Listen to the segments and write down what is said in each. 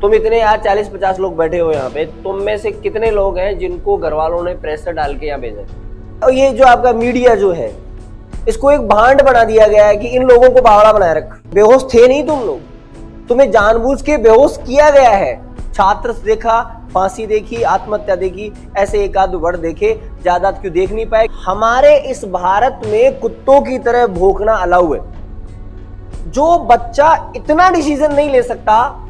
तुम इतने यार 40-50 लोग बैठे हो यहाँ पे, तुम में से कितने लोग हैं जिनको घर वालों ने प्रेशर डाल के यहाँ भेजा? और ये जो आपका मीडिया जो है, इसको एक भांड बना दिया गया है कि इन लोगों को बावड़ा बनाए रख। बेहोश थे नहीं तुम लोग, तुम्हें जानबूझ के बेहोश किया गया है। छात्र देखा, फांसी देखी, आत्महत्या देखी, ऐसे एक आध वर्ड देखे, ज्यादा क्यों देख नहीं पाए। हमारे इस भारत में कुत्तों की तरह भौंकना अलाउ है। जो बच्चा इतना डिसीजन नहीं ले सकता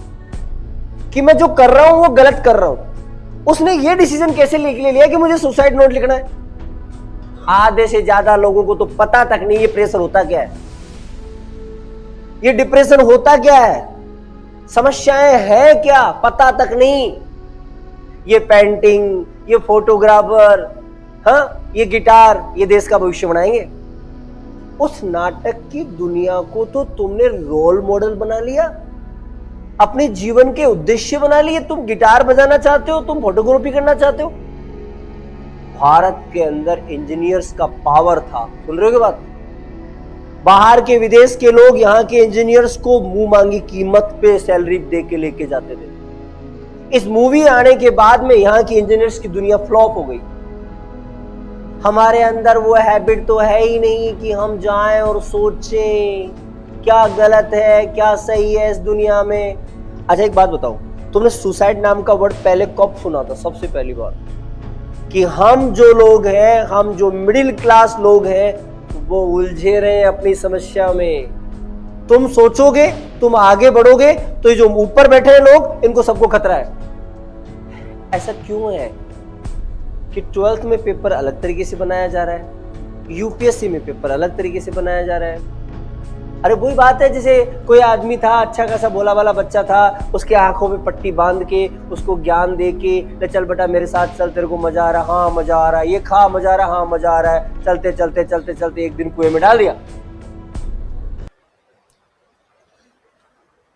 कि मैं जो कर रहा हूं वो गलत कर रहा हूं, उसने ये डिसीजन कैसे ले लिया कि मुझे सुसाइड नोट लिखना है। आधे से ज्यादा लोगों को तो पता तक नहीं ये प्रेशर होता क्या है, ये डिप्रेशन होता क्या है, समस्याएं हैं क्या, पता तक नहीं। ये पेंटिंग, ये फोटोग्राफर, हाँ ये गिटार, ये देश का भविष्य बनाएंगे। उस नाटक की दुनिया को तो तुमने रोल मॉडल बना लिया, अपने जीवन के उद्देश्य बना लिए। तुम गिटार बजाना चाहते हो, तुम फोटोग्राफी करना चाहते हो। भारत के अंदर इंजीनियर्स का पावर था, सुन रहे हो क्या बात? बाहर के विदेश के लोग यहाँ के इंजीनियर्स को मुंह मांगी कीमत पे सैलरी दे के लेके जाते थे। इस मूवी आने के बाद में यहाँ की इंजीनियर्स की दुनिया फ्लॉप हो गई। हमारे अंदर वो हैबिट तो है ही नहीं कि हम जाएं और सोचें क्या गलत है क्या सही है इस दुनिया में। अच्छा एक बात बताओ, तुमने सुसाइड नाम का वर्ड पहले कब सुना था? सबसे पहली बार कि हम जो लोग हैं, हम जो मिडिल क्लास लोग हैं, वो उलझे रहे अपनी समस्या में। तुम सोचोगे, तुम आगे बढ़ोगे, तो ये जो ऊपर बैठे हैं लोग, इनको सबको खतरा है। ऐसा क्यों है कि 12th में पेपर अलग तरीके से बनाया जा रहा है, यूपीएससी में पेपर अलग तरीके से बनाया जा रहा है। अरे वही बात है, जैसे कोई आदमी था, अच्छा खासा भोला वाला बच्चा था, उसके आंखों में पट्टी बांध के उसको ज्ञान दे के, चल बेटा मेरे साथ चल, तेरे को मजा आ रहा, हाँ मजा आ रहा है, ये खा मजा आ रहा, हाँ मजा आ रहा है, चलते चलते चलते चलते एक दिन कुएं में डाल दिया।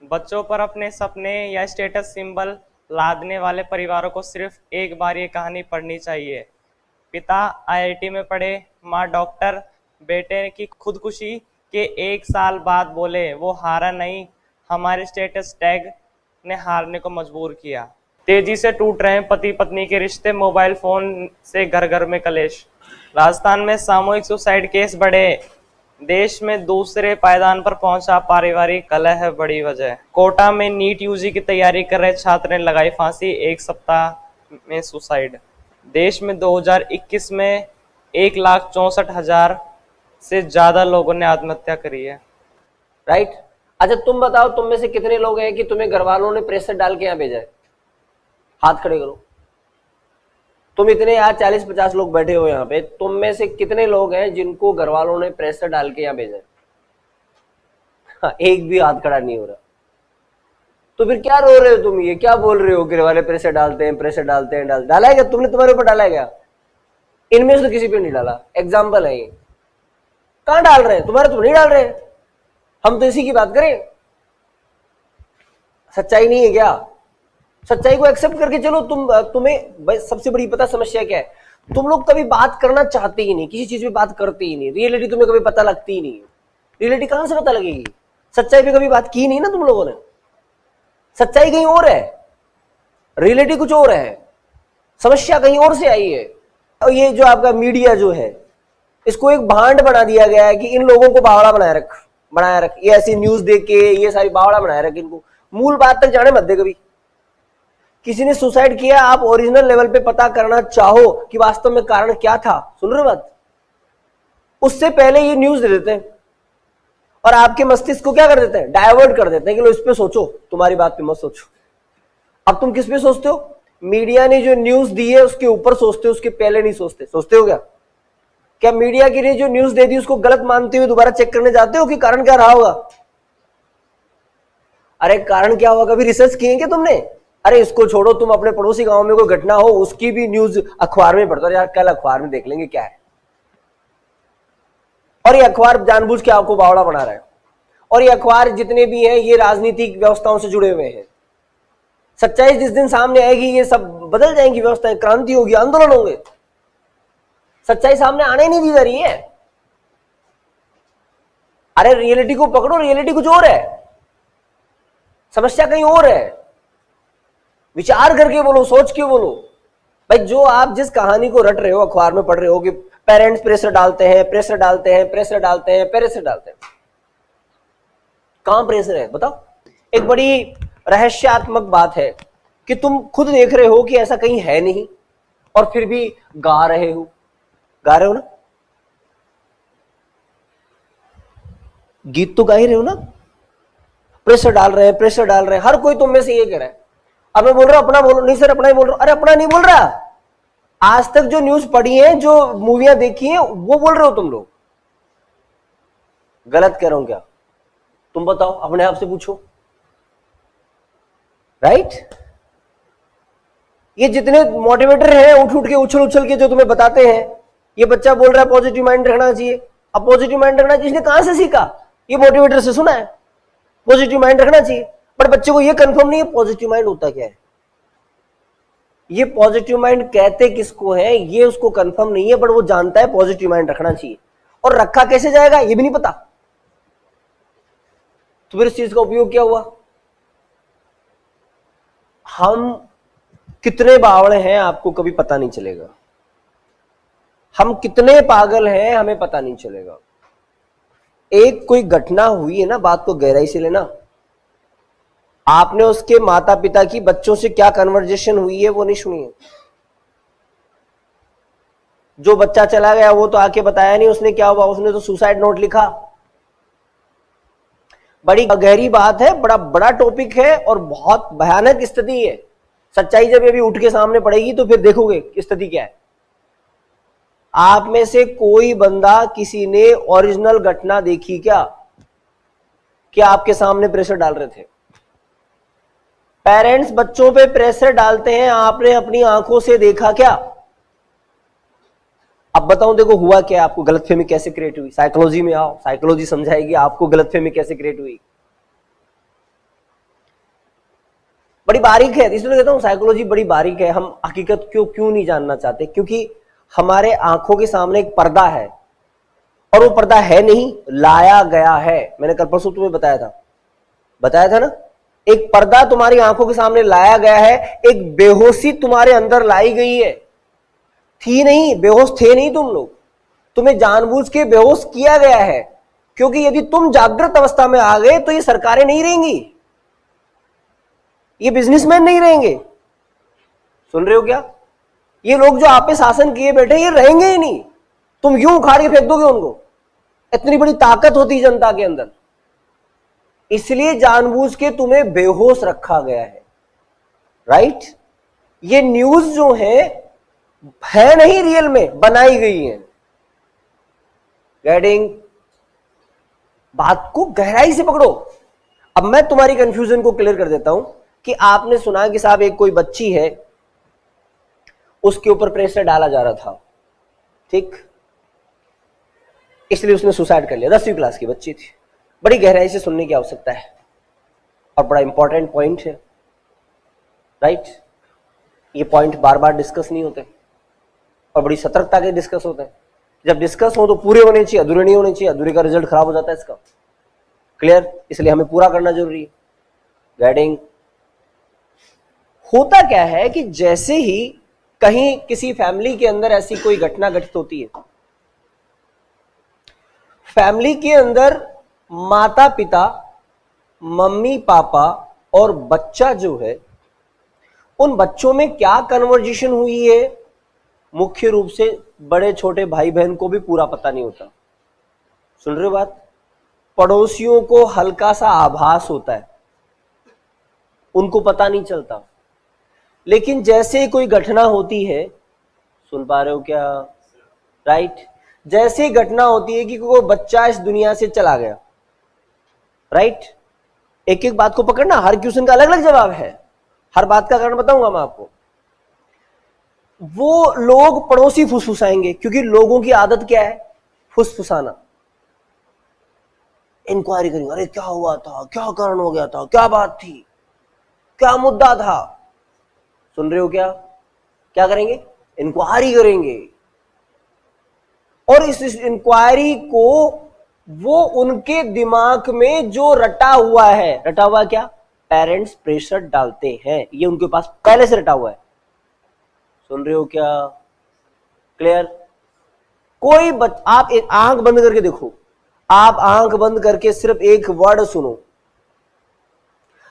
बच्चों पर अपने सपने या स्टेटस सिंबल लादने वाले परिवारों को सिर्फ एक बार ये कहानी पढ़नी चाहिए। पिता आईआईटी में पढ़े, माँ डॉक्टर, बेटे की खुदकुशी के 1 साल बाद बोले वो हारा नहीं, हमारे स्टेटस टैग ने हारने को मजबूर किया। तेजी से टूट रहे हैं पति पत्नी के रिश्ते, मोबाइल फोन से घर घर में कलेश। राजस्थान में सामूहिक सुसाइड केस बढ़े, देश में दूसरे पायदान पर पहुंचा पारिवारिक कलह है बड़ी वजह। कोटा में नीट यूजी की तैयारी कर रहे छात्र ने लगाई फांसी, 1 सप्ताह में सुसाइड। देश में 2021 में 1,64,000 से ज्यादा लोगों ने आत्महत्या करी है। राइट। अच्छा तुम बताओ, तुम में से कितने लोग हैं कि तुम्हें घर वालों ने प्रेशर डाल के यहाँ भेजा है? हाथ खड़े करो। तुम इतने यार 40-50 लोग बैठे हो यहाँ पे, तुम में से कितने लोग हैं जिनको घर वालों ने प्रेशर डाल के यहाँ भेजा है? हाँ, एक भी हाथ खड़ा नहीं हो रहा। तो फिर क्या रो रहे हो तुम? ये क्या बोल रहे हो घर वाले प्रेशर डालते हैं, प्रेशर डालते हैं? डाला है क्या तुमने? तुम्हारे ऊपर डाला है क्या? इनमें से तो किसी पे नहीं डाला। एग्जाम्पल है ये। कहां डाल रहे हैं? तुम्हारे तो नहीं डाल रहे हैं, हम तो इसी की बात करें। सच्चाई नहीं है क्या? सच्चाई को एक्सेप्ट करके चलो। तुम्हें सबसे बड़ी पता समस्या क्या है? तुम लोग कभी बात करना चाहते ही नहीं, किसी चीज पे बात करते ही नहीं। रियलिटी तुम्हें कभी पता लगती ही नहीं। रियलिटी कहां से पता लगेगी? सच्चाई पे कभी बात की नहीं ना तुम लोगों ने। सच्चाई कहीं और है, रियलिटी कुछ और है, समस्या कहीं और से आई है। और ये जो आपका मीडिया जो है, इसको एक भांड बना दिया गया है कि इन लोगों को बावड़ा बनाया रख। ये ऐसी न्यूज देख के ये सारी बावड़ा बनाया रख। इनको मूल बात तक जाने मत दे कभी। किसी ने सुसाइड किया, आप ओरिजिनल लेवल पे पता करना चाहो कि वास्तव में कारण क्या था, सुन रहे हो बात, उससे पहले ये न्यूज दे देते हैं और आपके मस्तिष्क को क्या कर देते हैं? डाइवर्ट कर देते हैं कि लो इस पे सोचो, तुम्हारी बात पे मत सोचो। अब तुम किस पे सोचते हो? मीडिया ने जो न्यूज दी है उसके ऊपर सोचते हो, उसके पहले नहीं सोचते। सोचते हो क्या? क्या मीडिया की ने जो न्यूज दे दी उसको गलत मानते हुए दोबारा चेक करने जाते हो कि कारण क्या रहा होगा? अरे कारण क्या होगा, कभी रिसर्च किए क्या तुमने? अरे इसको छोड़ो, तुम अपने पड़ोसी गांव में कोई घटना हो उसकी भी न्यूज अखबार में पढ़ते हो, यार कल अखबार में देख लेंगे क्या है। और ये अखबार जानबूझ के आपको बावड़ा बना रहा है। और ये अखबार जितने भी हैं ये राजनीतिक व्यवस्थाओं से जुड़े हुए हैं। सच्चाई जिस दिन सामने आएगी ये सब बदल जाएंगी व्यवस्थाएं, क्रांति होगी, आंदोलन होंगे। सच्चाई सामने आने ही नहीं दी जा रही है। अरे रियलिटी को पकड़ो, रियलिटी कुछ और है, समस्या कहीं और है। विचार करके बोलो, सोच के बोलो। भाई जो आप जिस कहानी को रट रहे हो, अखबार में पढ़ रहे हो कि पेरेंट्स प्रेशर डालते हैं, प्रेशर डालते हैं, प्रेशर डालते हैं, प्रेशर डालते हैं, कहां प्रेशर है बताओ। एक बड़ी रहस्यात्मक बात है कि तुम खुद देख रहे हो कि ऐसा कहीं है नहीं, और फिर भी गा रहे हो। गा रहे हो ना, गीत तो गा ही रहे हो ना। प्रेशर डाल रहे हैं, प्रेशर डाल रहे हैं, हर कोई तुम में से ये कह रहा है। अब मैं बोल रहा हूं अपना बोलो, नहीं सर अपना ही बोल रहा हूं। अरे अपना नहीं बोल रहा, आज तक जो न्यूज पढ़ी है, जो मूवियां देखी है, वो बोल रहे हो तुम लोग। गलत कह रहा हूं क्या? तुम बताओ, अपने आप से पूछो। राइट? ये जितने मोटिवेटर हैं उठ उठ के उछल उछल के जो तुम्हें बताते हैं, ये बच्चा बोल रहा है पॉजिटिव माइंड रखना चाहिए। अब पॉजिटिव माइंड रखना चाहिए, इसने कहां से सीखा? ये मोटिवेटर से सुना है पॉजिटिव माइंड रखना चाहिए, पर बच्चे को ये कंफर्म नहीं है पॉजिटिव माइंड होता क्या है। ये पॉजिटिव माइंड कहते किसको है ये उसको कंफर्म नहीं है, बट वो जानता है पॉजिटिव माइंड रखना चाहिए। और रखा कैसे जाएगा ये भी नहीं पता, तो फिर इस चीज का उपयोग क्या हुआ? हम कितने बावड़े हैं आपको कभी पता नहीं चलेगा, हम कितने पागल हैं हमें पता नहीं चलेगा। एक कोई घटना हुई है ना, बात को गहराई से लेना। आपने उसके माता पिता की बच्चों से क्या कन्वर्जेशन हुई है वो नहीं सुनी है। जो बच्चा चला गया वो तो आके बताया नहीं उसने क्या हुआ, उसने तो सुसाइड नोट लिखा। बड़ी गहरी बात है, बड़ा बड़ा टॉपिक है और बहुत भयानक स्थिति है। सच्चाई जब अभी उठ के सामने पड़ेगी तो फिर देखोगे स्थिति क्या है। आप में से कोई बंदा किसी ने ओरिजिनल घटना देखी क्या कि आपके सामने प्रेशर डाल रहे थे? पेरेंट्स बच्चों पे प्रेशर डालते हैं, आपने अपनी आंखों से देखा क्या? अब बताऊं देखो हुआ क्या, आपको गलतफहमी कैसे क्रिएट हुई। साइकोलॉजी में आओ, साइकोलॉजी समझाएगी आपको गलतफहमी कैसे क्रिएट हुई। बड़ी बारीक है, इसलिए कहता हूं साइकोलॉजी बड़ी बारीक है। हम हकीकत क्यों नहीं जानना चाहते, क्योंकि हमारे आंखों के सामने एक पर्दा है और वो पर्दा है नहीं, लाया गया है। मैंने कल परसों तुम्हें बताया था ना, एक पर्दा तुम्हारी आंखों के सामने लाया गया है, एक बेहोशी तुम्हारे अंदर लाई गई है। थी नहीं, बेहोश थे नहीं तुम लोग, तुम्हें जानबूझ के बेहोश किया गया है, क्योंकि यदि तुम जागृत अवस्था में आ गए तो ये सरकारें नहीं रहेंगी, ये बिजनेसमैन नहीं रहेंगे। सुन रहे हो क्या? ये लोग जो आप पे शासन किए बैठे ये रहेंगे ही नहीं, तुम यूं उखाड़ के फेंक दोगे उनको। इतनी बड़ी ताकत होती है जनता के अंदर, इसलिए जानबूझ के तुम्हें बेहोश रखा गया है। राइट? ये न्यूज जो है नहीं, रियल में बनाई गई है। गेटिंग? बात को गहराई से पकड़ो। अब मैं तुम्हारी कंफ्यूजन को क्लियर कर देता हूं कि आपने सुना कि साहब एक कोई बच्ची है, उसके ऊपर प्रेशर डाला जा रहा था, ठीक, इसलिए उसने सुसाइड कर लिया। 10वीं क्लास की बच्ची थी। बड़ी गहराई से सुनने की आवश्यकता है और बड़ा इंपॉर्टेंट पॉइंट है। राइट? ये पॉइंट बार बार डिस्कस नहीं होते और बड़ी सतर्कता के डिस्कस होते हैं। जब डिस्कस हो तो पूरे होने चाहिए, अधूरे नहीं होने चाहिए। अधूरे का रिजल्ट खराब हो जाता है इसका। क्लियर? इसलिए हमें पूरा करना जरूरी है। गाइडिंग? होता क्या है कि जैसे ही कहीं किसी फैमिली के अंदर ऐसी कोई घटना घटित होती है, फैमिली के अंदर माता पिता, मम्मी पापा और बच्चा जो है, उन बच्चों में क्या कन्वर्जेशन हुई है मुख्य रूप से बड़े छोटे भाई बहन को भी पूरा पता नहीं होता। सुन रहे हो बात? पड़ोसियों को हल्का सा आभास होता है, उनको पता नहीं चलता। लेकिन जैसे कोई घटना होती है, सुन पा रहे हो क्या? राइट? जैसे घटना होती है कि कोई बच्चा इस दुनिया से चला गया, राइट? एक एक बात को पकड़ना, हर क्वेश्चन का अलग अलग जवाब है, हर बात का कारण बताऊंगा मैं आपको। वो लोग पड़ोसी फुसफुसाएंगे, क्योंकि लोगों की आदत क्या है? फुसफुसाना। इंक्वायरी करेंगे, अरे क्या हुआ था, क्या कारण हो गया था, क्या बात थी, क्या मुद्दा था। सुन रहे हो क्या? क्या करेंगे? इंक्वायरी करेंगे। और इस इंक्वायरी को वो उनके दिमाग में जो रटा हुआ है, रटा हुआ क्या? पेरेंट्स प्रेशर डालते हैं, ये उनके पास पहले से रटा हुआ है। सुन रहे हो क्या? क्लियर? कोई आप एक आंख बंद करके देखो, आप आंख बंद करके सिर्फ एक वर्ड सुनो।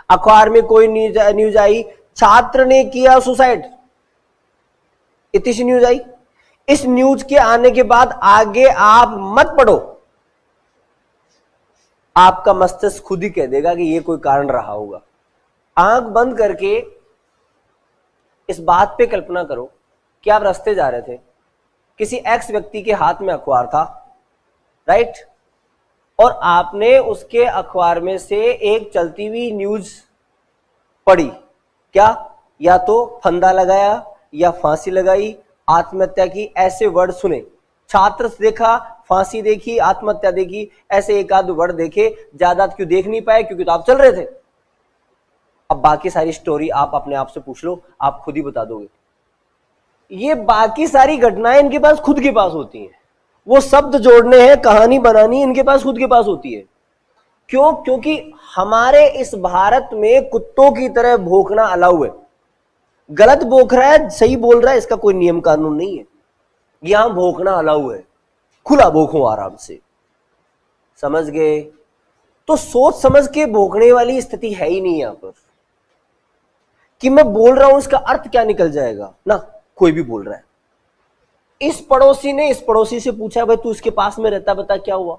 अखबार में कोई न्यूज आई, छात्र ने किया सुसाइड, इतनी सी न्यूज आई। इस न्यूज के आने के बाद आगे आप मत पढ़ो, आपका मस्तिष्क खुद ही कह देगा कि यह कोई कारण रहा होगा। आंख बंद करके इस बात पे कल्पना करो कि आप रास्ते जा रहे थे, किसी एक्स व्यक्ति के हाथ में अखबार था, राइट, और आपने उसके अखबार में से एक चलती हुई न्यूज पढ़ी। क्या? या तो फंदा लगाया, या फांसी लगाई, आत्महत्या की, ऐसे वर्ड सुने। छात्र देखा, फांसी देखी, आत्महत्या देखी, ऐसे एक आध वर्ड देखे, ज्यादा क्यों देख नहीं पाए? क्योंकि तो आप चल रहे थे। अब बाकी सारी स्टोरी आप अपने आप से पूछ लो, आप खुद ही बता दोगे। ये बाकी सारी घटनाएं इनके पास खुद के पास होती हैं, वो शब्द जोड़ने हैं, कहानी बनानी इनके पास खुद के पास होती है। क्यों? क्योंकि हमारे इस भारत में कुत्तों की तरह भौंकना अलाउ है। गलत भौंक रहा है, सही बोल रहा है, इसका कोई नियम कानून नहीं है। यहां भौंकना अलाउ है, खुला भौंको आराम से, समझ गए? तो सोच समझ के भौंकने वाली स्थिति है ही नहीं यहां पर कि मैं बोल रहा हूं इसका अर्थ क्या निकल जाएगा ना। कोई भी बोल रहा है। इस पड़ोसी ने इस पड़ोसी से पूछा, भाई तू इसके पास में रहता, बता क्या हुआ?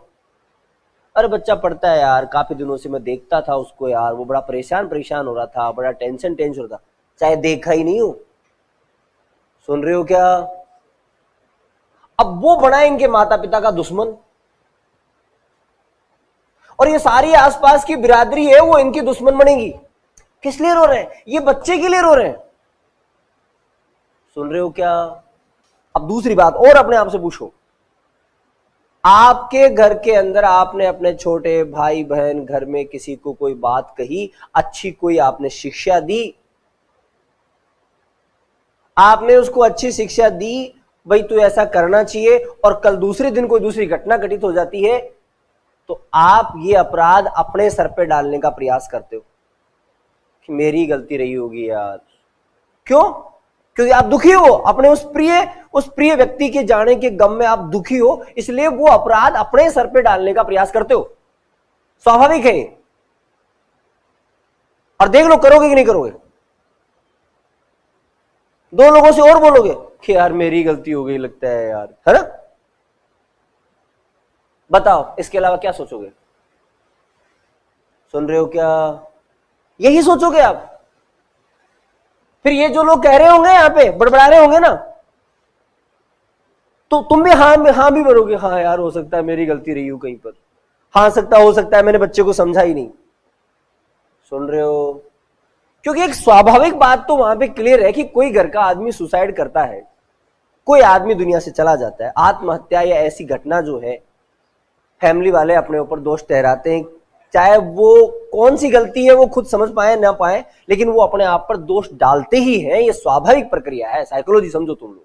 अरे बच्चा पढ़ता है यार, काफी दिनों से मैं देखता था उसको यार, वो बड़ा परेशान हो रहा था, बड़ा टेंशन हो रहा था। चाहे देखा ही नहीं हो। सुन रहे हो क्या? अब वो बना इनके माता पिता का दुश्मन, और ये सारी आसपास की बिरादरी है वो इनकी दुश्मन बनेगी। किस लिए रो रहे हैं? ये बच्चे के लिए रो रहे हैं। सुन रहे हो क्या? अब दूसरी बात और अपने आप से पूछो, आपके घर के अंदर आपने अपने छोटे भाई बहन घर में किसी को कोई बात कही, अच्छी कोई आपने शिक्षा दी, आपने उसको अच्छी शिक्षा दी, भाई तू ऐसा करना चाहिए, और कल दूसरे दिन कोई दूसरी घटना घटित हो जाती है, तो आप ये अपराध अपने सर पे डालने का प्रयास करते हो कि मेरी गलती रही होगी यार। क्यों? क्योंकि आप दुखी हो, अपने उस प्रिय व्यक्ति के जाने के गम में आप दुखी हो, इसलिए वो अपराध अपने सर पे डालने का प्रयास करते हो। स्वाभाविक है। और देख लो करोगे कि नहीं करोगे। दो लोगों से और बोलोगे कि यार मेरी गलती हो गई लगता है यार, है ना? बताओ इसके अलावा क्या सोचोगे? सुन रहे हो क्या? यही सोचोगे आप। फिर ये जो लोग कह रहे होंगे यहां पे बड़बड़ा रहे होंगे ना, तो तुम भी हाँ भी भरोगे, हाँ यार हो सकता है मेरी गलती रही हो कहीं पर, हाँ हो सकता है मैंने बच्चे को समझा ही नहीं। सुन रहे हो? क्योंकि एक स्वाभाविक बात तो वहां पे क्लियर है कि कोई घर का आदमी सुसाइड करता है, कोई आदमी दुनिया से चला जाता है, आत्महत्या या ऐसी घटना जो है फैमिली वाले अपने ऊपर दोष ठहराते हैं, चाहे वो कौन सी गलती है वो खुद समझ पाए ना पाए, लेकिन वो अपने आप पर दोष डालते ही हैं। ये स्वाभाविक प्रक्रिया है, साइकोलॉजी समझो तुम लोग।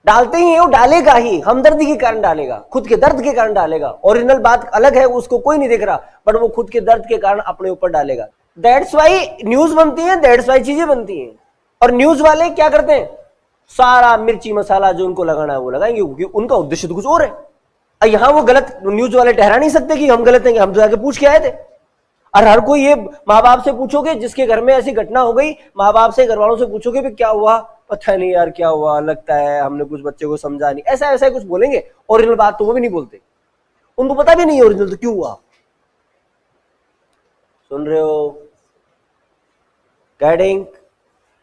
डालते ही है, वो डालेगा ही, हमदर्दी के कारण डालेगा, खुद के दर्द के कारण डालेगा। ओरिजिनल बात अलग है, उसको कोई नहीं देख रहा, बट वो खुद के दर्द के कारण अपने ऊपर डालेगा। दैट्स वाई न्यूज बनती है, दैट्स वाई चीजें बनती हैं। और न्यूज वाले क्या करते हैं? सारा मिर्ची मसाला जो उनको लगाना है वो लगाएंगे, क्योंकि उनका उद्देश्य तो कुछ और है। यहां वो गलत न्यूज वाले ठहरा नहीं सकते कि हम गलत हैं, कि हम तो जाके पूछ के आए थे। और हर कोई ये माँ बाप से पूछोगे जिसके घर में ऐसी घटना हो गई, माँ बाप से घर वालों से पूछोगे भी क्या हुआ, पता नहीं यार क्या हुआ, लगता है हमने कुछ बच्चे को समझा नहीं, ऐसा ऐसा कुछ बोलेंगे। ओरिजिनल बात तो वो भी नहीं बोलते, उनको पता भी नहीं ओरिजिनल तो क्यों हुआ। सुन रहे हो? गेटिंग?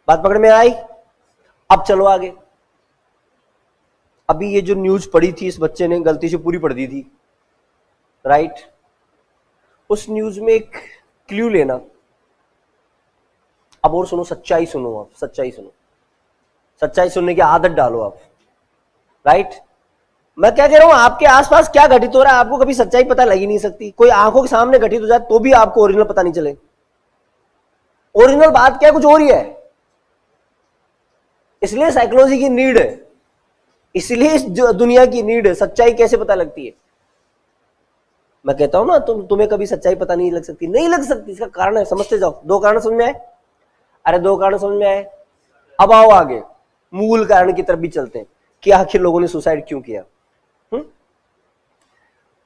बात पकड़ में आई? अब चलो आगे। अभी ये जो न्यूज पढ़ी थी इस बच्चे ने गलती से पूरी पढ़ दी थी, राइट? उस न्यूज में एक क्लू लेना। अब और सुनो, सच्चाई सुनो, आप सच्चाई सुनो, सच्चाई सुनने की आदत डालो आप, राइट? मैं क्या कह रहा हूं, आपके आसपास क्या घटित हो रहा है आपको कभी सच्चाई पता लग ही नहीं सकती। कोई आंखों के सामने घटित हो जाए तो भी आपको ओरिजिनल पता नहीं चले। ओरिजिनल बात क्या कुछ और ही है। इसलिए साइकोलॉजी की नीड है, इसलिए इस दुनिया की नीड है। सच्चाई कैसे पता लगती है? मैं कहता हूं ना तुम्हें कभी सच्चाई पता नहीं लग सकती, नहीं लग सकती, इसका कारण है, समझते जाओ। दो कारण समझ में आए? अरे दो कारण समझ में आए। अब आओ आगे मूल कारण की तरफ भी चलते हैं कि आखिर लोगों ने सुसाइड क्यों किया।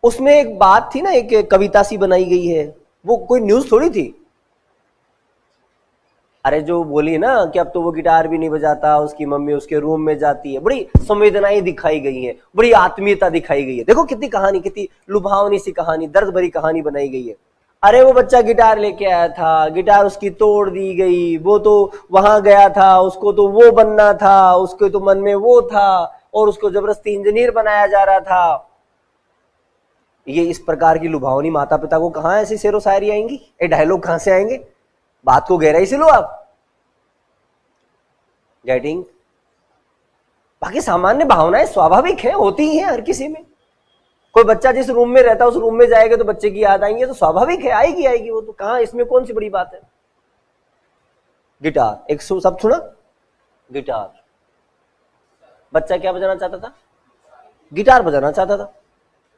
उसमें एक बात थी ना, एक कविता सी बनाई गई है, वो कोई न्यूज थोड़ी थी। अरे जो बोली ना कि अब तो वो गिटार भी नहीं बजाता, उसकी मम्मी उसके रूम में जाती है, बड़ी संवेदनाएं दिखाई गई है, बड़ी आत्मीयता दिखाई गई है। देखो कितनी कहानी, कितनी लुभावनी सी कहानी, दर्द भरी कहानी बनाई गई है। अरे वो बच्चा गिटार लेके आया था, गिटार उसकी तोड़ दी गई, वो तो वहां गया था, उसको तो वो बनना था, उसके तो मन में वो था, और उसको जबरदस्ती इंजीनियर बनाया जा रहा था। ये इस प्रकार की लुभावनी माता पिता को कहां ऐसी शेरो शायरी आएंगी, ये डायलॉग कहां से आएंगे? बात को गहराई से लो आप। गेटिंग? बाकी सामान्य भावनाएं स्वाभाविक है, होती ही है हर किसी में। कोई बच्चा जिस रूम में रहता है उस रूम में जाएगा तो बच्चे की याद आएंगे, तो स्वाभाविक है, आएगी आएगी, वो तो कहां, इसमें कौन सी बड़ी बात है। गिटार, एक शब्द सुना, गिटार। बच्चा क्या बजाना चाहता था? गिटार बजाना चाहता था।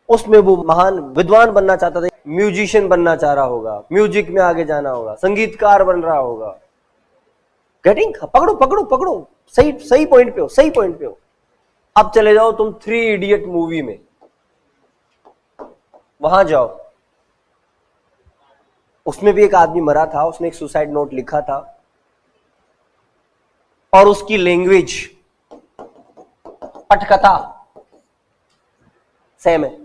उसमें वो महान विद्वान बनना चाहता था, म्यूजिशियन बनना चाह रहा होगा, म्यूजिक में आगे जाना होगा, संगीतकार बन रहा होगा। गेटिंग? पकड़ो पकड़ो पकड़ो, सही सही पॉइंट पे हो, सही पॉइंट पे हो। अब चले जाओ तुम 3 इडियट मूवी में, वहां जाओ। उसमें भी एक आदमी मरा था, उसने एक सुसाइड नोट लिखा था, और उसकी लैंग्वेज, पटकथा सेम है।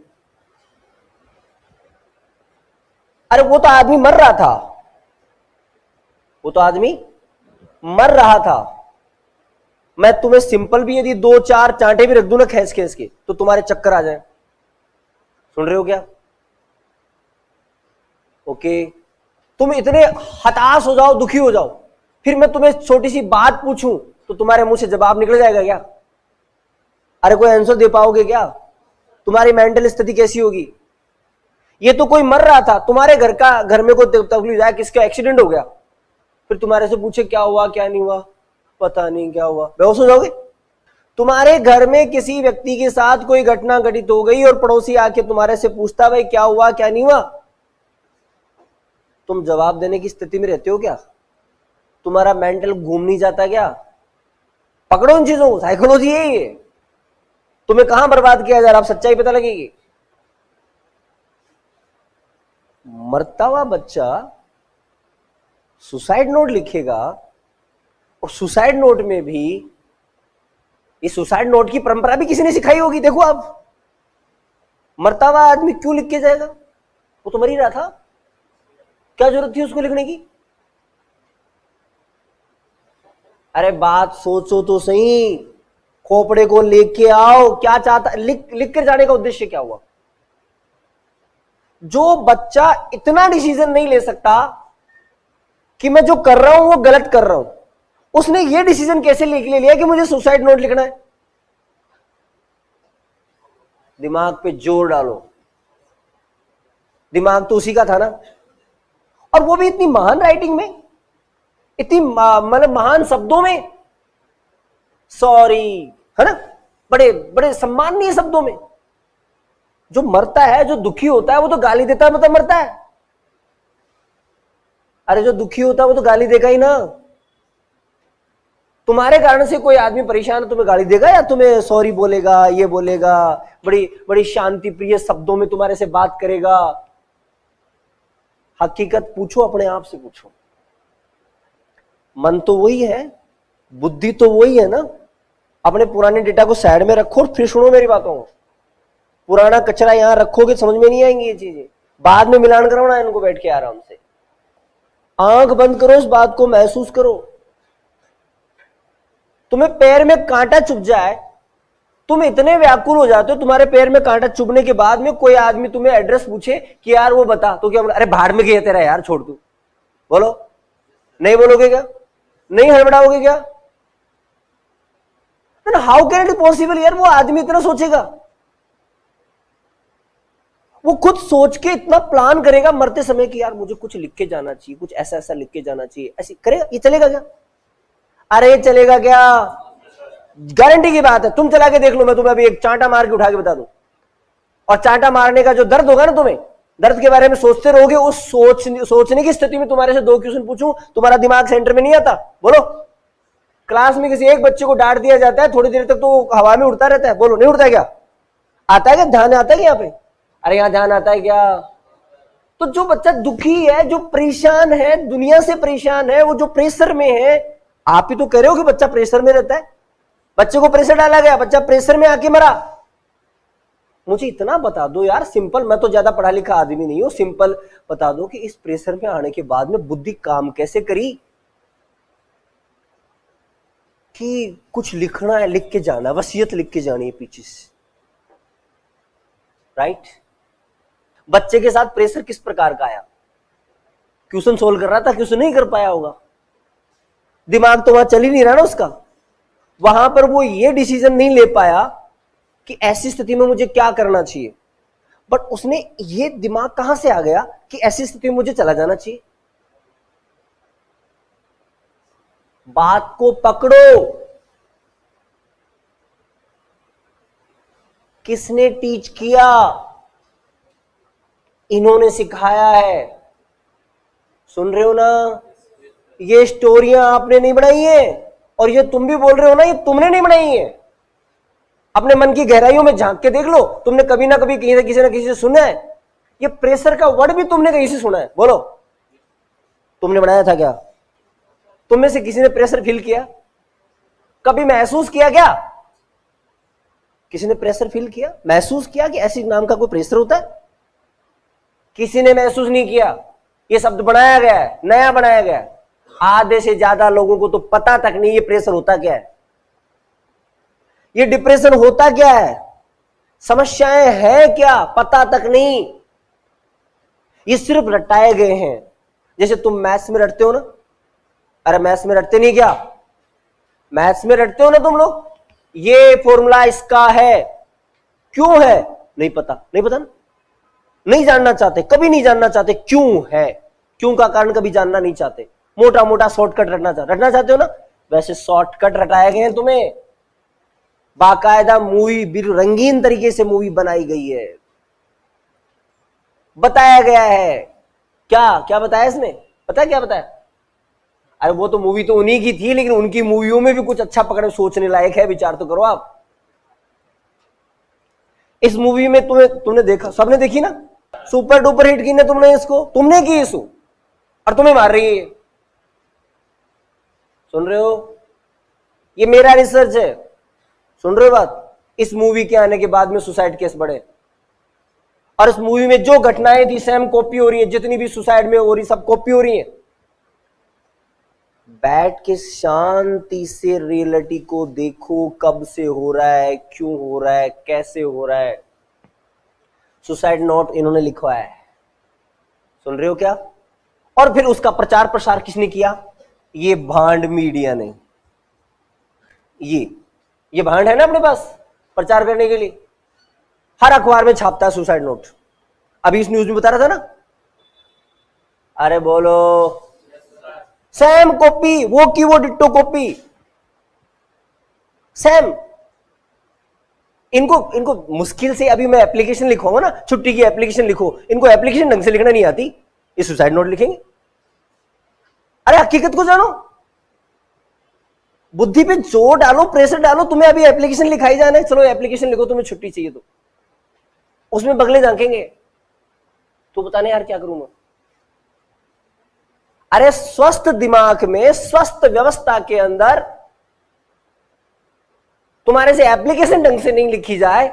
अरे वो तो आदमी मर रहा था, वो तो आदमी मर रहा था। मैं तुम्हें सिंपल भी यदि 2-4 चांटे भी रख दूं ना खींच खींच के, तो तुम्हारे चक्कर आ जाए। सुन रहे हो क्या? ओके, तुम इतने हताश हो जाओ, दुखी हो जाओ, फिर मैं तुम्हें छोटी सी बात पूछूं तो तुम्हारे मुंह से जवाब निकल जाएगा क्या? अरे कोई आंसर दे पाओगे क्या? तुम्हारी मेंटल स्थिति कैसी होगी? ये तो कोई मर रहा था, तुम्हारे घर में कोई तकलीफ आया, किसका एक्सीडेंट हो गया, फिर तुम्हारे से पूछे क्या हुआ क्या नहीं हुआ, पता नहीं क्या हुआ, बेहोश हो जाओगे। तुम्हारे घर में किसी व्यक्ति के साथ कोई घटना घटित हो गई और पड़ोसी आके तुम्हारे से पूछता भाई क्या हुआ क्या नहीं हुआ, तुम जवाब देने की स्थिति में रहते हो क्या? तुम्हारा मेंटल घूम नहीं जाता क्या? पकड़ो इन चीजों को, साइकोलॉजी है ये। तुम्हें कहां बर्बाद किया जा रहा, अब सच्चाई पता लगेगी। मरता हुआ बच्चा सुसाइड नोट लिखेगा, और सुसाइड नोट में भी, इस सुसाइड नोट की परंपरा भी किसी ने सिखाई होगी। देखो आप, मरता हुआ आदमी क्यों लिख के जाएगा? वो तो मर ही रहा था, क्या जरूरत थी उसको लिखने की? अरे बात सोचो तो सही, खोपड़े को लेके आओ, क्या चाहता, लिख कर जाने का उद्देश्य क्या हुआ? जो बच्चा इतना डिसीजन नहीं ले सकता कि मैं जो कर रहा हूं वो गलत कर रहा हूं, उसने ये डिसीजन कैसे ले लिया कि मुझे सुसाइड नोट लिखना है? दिमाग पे जोर डालो, दिमाग तो उसी का था ना, और वो भी इतनी महान राइटिंग में, इतनी मतलब महान शब्दों में, सॉरी, है ना, बड़े बड़े सम्माननीय शब्दों में। जो मरता है, जो दुखी होता है, वो तो गाली देता है, मतलब मरता है। अरे जो दुखी होता है वो तो गाली देगा ही ना। तुम्हारे कारण से कोई आदमी परेशान है, तुम्हें गाली देगा या तुम्हें सॉरी बोलेगा, ये बोलेगा, बड़ी बड़ी शांति प्रिय शब्दों में तुम्हारे से बात करेगा? हकीकत पूछो, अपने आप से पूछो। मन तो वही है, बुद्धि तो वही है ना। अपने पुराने डेटा को साइड में रखो और फिर सुनो मेरी बातों को। पुराना कचरा यहां रखोगे समझ में नहीं आएंगी ये चीजें, बाद में मिलान करो ना इनको बैठ के आराम से। आंख बंद करो, उस बात को महसूस करो। तुम्हें पैर में कांटा चुभ जाए, तुम इतने व्याकुल हो जाते हो, तुम्हारे पैर में कांटा चुभने के बाद में कोई आदमी तुम्हें एड्रेस पूछे कि यार वो बता, तो क्या बोला? अरे भाड़ में गया तेरा यार, छोड़ तू। बोलो, नहीं बोलोगे क्या? नहीं हड़बड़ाओगे क्या? हाउ कैन इट पॉसिबल यार, वो आदमी इतना सोचेगा, वो खुद सोच के इतना प्लान करेगा मरते समय कि यार मुझे कुछ लिख के जाना चाहिए, कुछ ऐसा ऐसा लिख के जाना चाहिए, ऐसे करेगा? ये चलेगा क्या? अरे ये चलेगा क्या? गारंटी की बात है, तुम चला के देख लो, मैं तुम्हें अभी एक चांटा मार के उठा के बता दूं, और चांटा मारने का जो दर्द होगा ना तुम्हें, दर्द के बारे में सोचते रहोगे, उस सोचने की स्थिति में तुम्हारे से 2 क्वेश्चन पूछूं, तुम्हारा दिमाग सेंटर में नहीं आता? बोलो। क्लास में किसी एक बच्चे को डांट दिया जाता है, थोड़ी देर तक तो हवा में उड़ता रहता है, बोलो नहीं उड़ता है क्या? आता है क्या? ध्यान आता है क्या यहाँ पे? अरे यहाँ ध्यान आता है क्या? तो जो बच्चा दुखी है, जो परेशान है, दुनिया से परेशान है, वो जो प्रेशर में है, आप ही तो कह रहे हो कि बच्चा प्रेशर में रहता है, बच्चे को प्रेशर डाला गया, बच्चा प्रेशर में आके मरा। मुझे इतना बता दो यार, सिंपल, मैं तो ज्यादा पढ़ा लिखा आदमी नहीं हूं, सिंपल बता दो कि इस प्रेशर में आने के बाद में बुद्धि काम कैसे करी कि कुछ लिखना है, लिख के जाना, वसीयत लिख के जानी है पीछे से, राइट? बच्चे के साथ प्रेशर किस प्रकार का आया? क्वेश्चन सोल्व कर रहा था, क्वेश्चन नहीं कर पाया होगा, दिमाग तो वहां चल ही नहीं रहा ना उसका, वहां पर वो ये डिसीजन नहीं ले पाया कि ऐसी स्थिति में मुझे क्या करना चाहिए, बट उसने ये दिमाग कहां से आ गया कि ऐसी स्थिति में मुझे चला जाना चाहिए। बात को पकड़ो। किसने टीच किया? इन्होंने सिखाया है। सुन रहे हो ना? ये स्टोरियां आपने नहीं बनाई है, और ये तुम भी बोल रहे हो ना, ये तुमने नहीं बनाई है। अपने मन की गहराइयों में झांक के देख लो, तुमने कभी ना कभी कहीं से किसी ना किसी से सुना है? ये प्रेशर का वर्ड भी तुमने कहीं से सुना है? बोलो, तुमने बनाया था क्या? तुम में से किसी ने प्रेशर फील किया? कभी महसूस किया क्या? किसी ने प्रेशर फील किया, महसूस किया कि ऐसी नाम का कोई प्रेशर होता है? किसी ने महसूस नहीं किया। ये शब्द बनाया गया है, नया बनाया गया है। आधे से ज्यादा लोगों को तो पता तक नहीं ये प्रेशर होता क्या है, ये डिप्रेशन होता क्या है, समस्याएं हैं क्या, पता तक नहीं। ये सिर्फ रटाए गए हैं। जैसे तुम मैथ्स में रटते हो ना, अरे मैथ्स में रटते नहीं क्या? मैथ्स में रटते हो ना तुम लोग, ये फॉर्मूला इसका है, क्यों है नहीं पता, नहीं पता ना, नहीं जानना चाहते, कभी नहीं जानना चाहते क्यों है, क्यों का कारण कभी जानना नहीं चाहते, मोटा मोटा शॉर्टकट रटना चाहते हो ना। वैसे शॉर्टकट रटाए गए हैं तुम्हें, बाकायदा मूवी, रंगीन तरीके से मूवी बनाई गई है, बताया गया है। क्या क्या बताया इसमें, पता है क्या बताया? अरे वो तो मूवी तो उन्हीं की थी, लेकिन उनकी मूवियों में भी कुछ अच्छा पकड़े, सोचने लायक है, विचार तो करो आप। इस मूवी में तुमने देखा, सबने देखी ना, सुपर डुपर हिट की ना तुमने इसको, तुमने की इसको, और तुम्हें मार रही है। सुन रहे हो? ये मेरा रिसर्च है, सुन रहे हो बात? इस मूवी के आने के बाद में सुसाइड केस बढ़े, और इस मूवी में जो घटनाएं थी सेम कॉपी हो रही है, जितनी भी सुसाइड में हो रही सब कॉपी हो रही है। बैठ के शांति से रियलिटी को देखो, कब से हो रहा है, क्यों हो रहा है, कैसे हो रहा है। सुसाइड नोट इन्होंने लिखवा है, सुन रहे हो क्या? और फिर उसका प्रचार प्रसार किसने किया? ये भांड मीडिया ने। ये भांड है ना अपने पास प्रचार करने के लिए, हर अखबार में छापता है सुसाइड नोट। अभी इस न्यूज में बता रहा था ना, अरे बोलो, सेम कॉपी, वो की वो डिट्टो कॉपी, सेम। इनको मुश्किल से, अभी मैं एप्लीकेशन लिखवाऊंगा ना, छुट्टी की एप्लीकेशन लिखो, इनको एप्लीकेशन ढंग से लिखना नहीं आती, ये सुसाइड नोट लिखेंगे। अरे हकीकत को जानो, बुद्धि पे जोर डालो, प्रेशर डालो। तुम्हें अभी एप्लीकेशन लिखाई जाना है, चलो एप्लीकेशन लिखो, तुम्हें छुट्टी चाहिए तो उसमें बगले झांकेंगे, तो बताने यार क्या करूं मैं। अरे स्वस्थ दिमाग में, स्वस्थ व्यवस्था के अंदर तुम्हारे से एप्लीकेशन ढंग से नहीं लिखी जाए,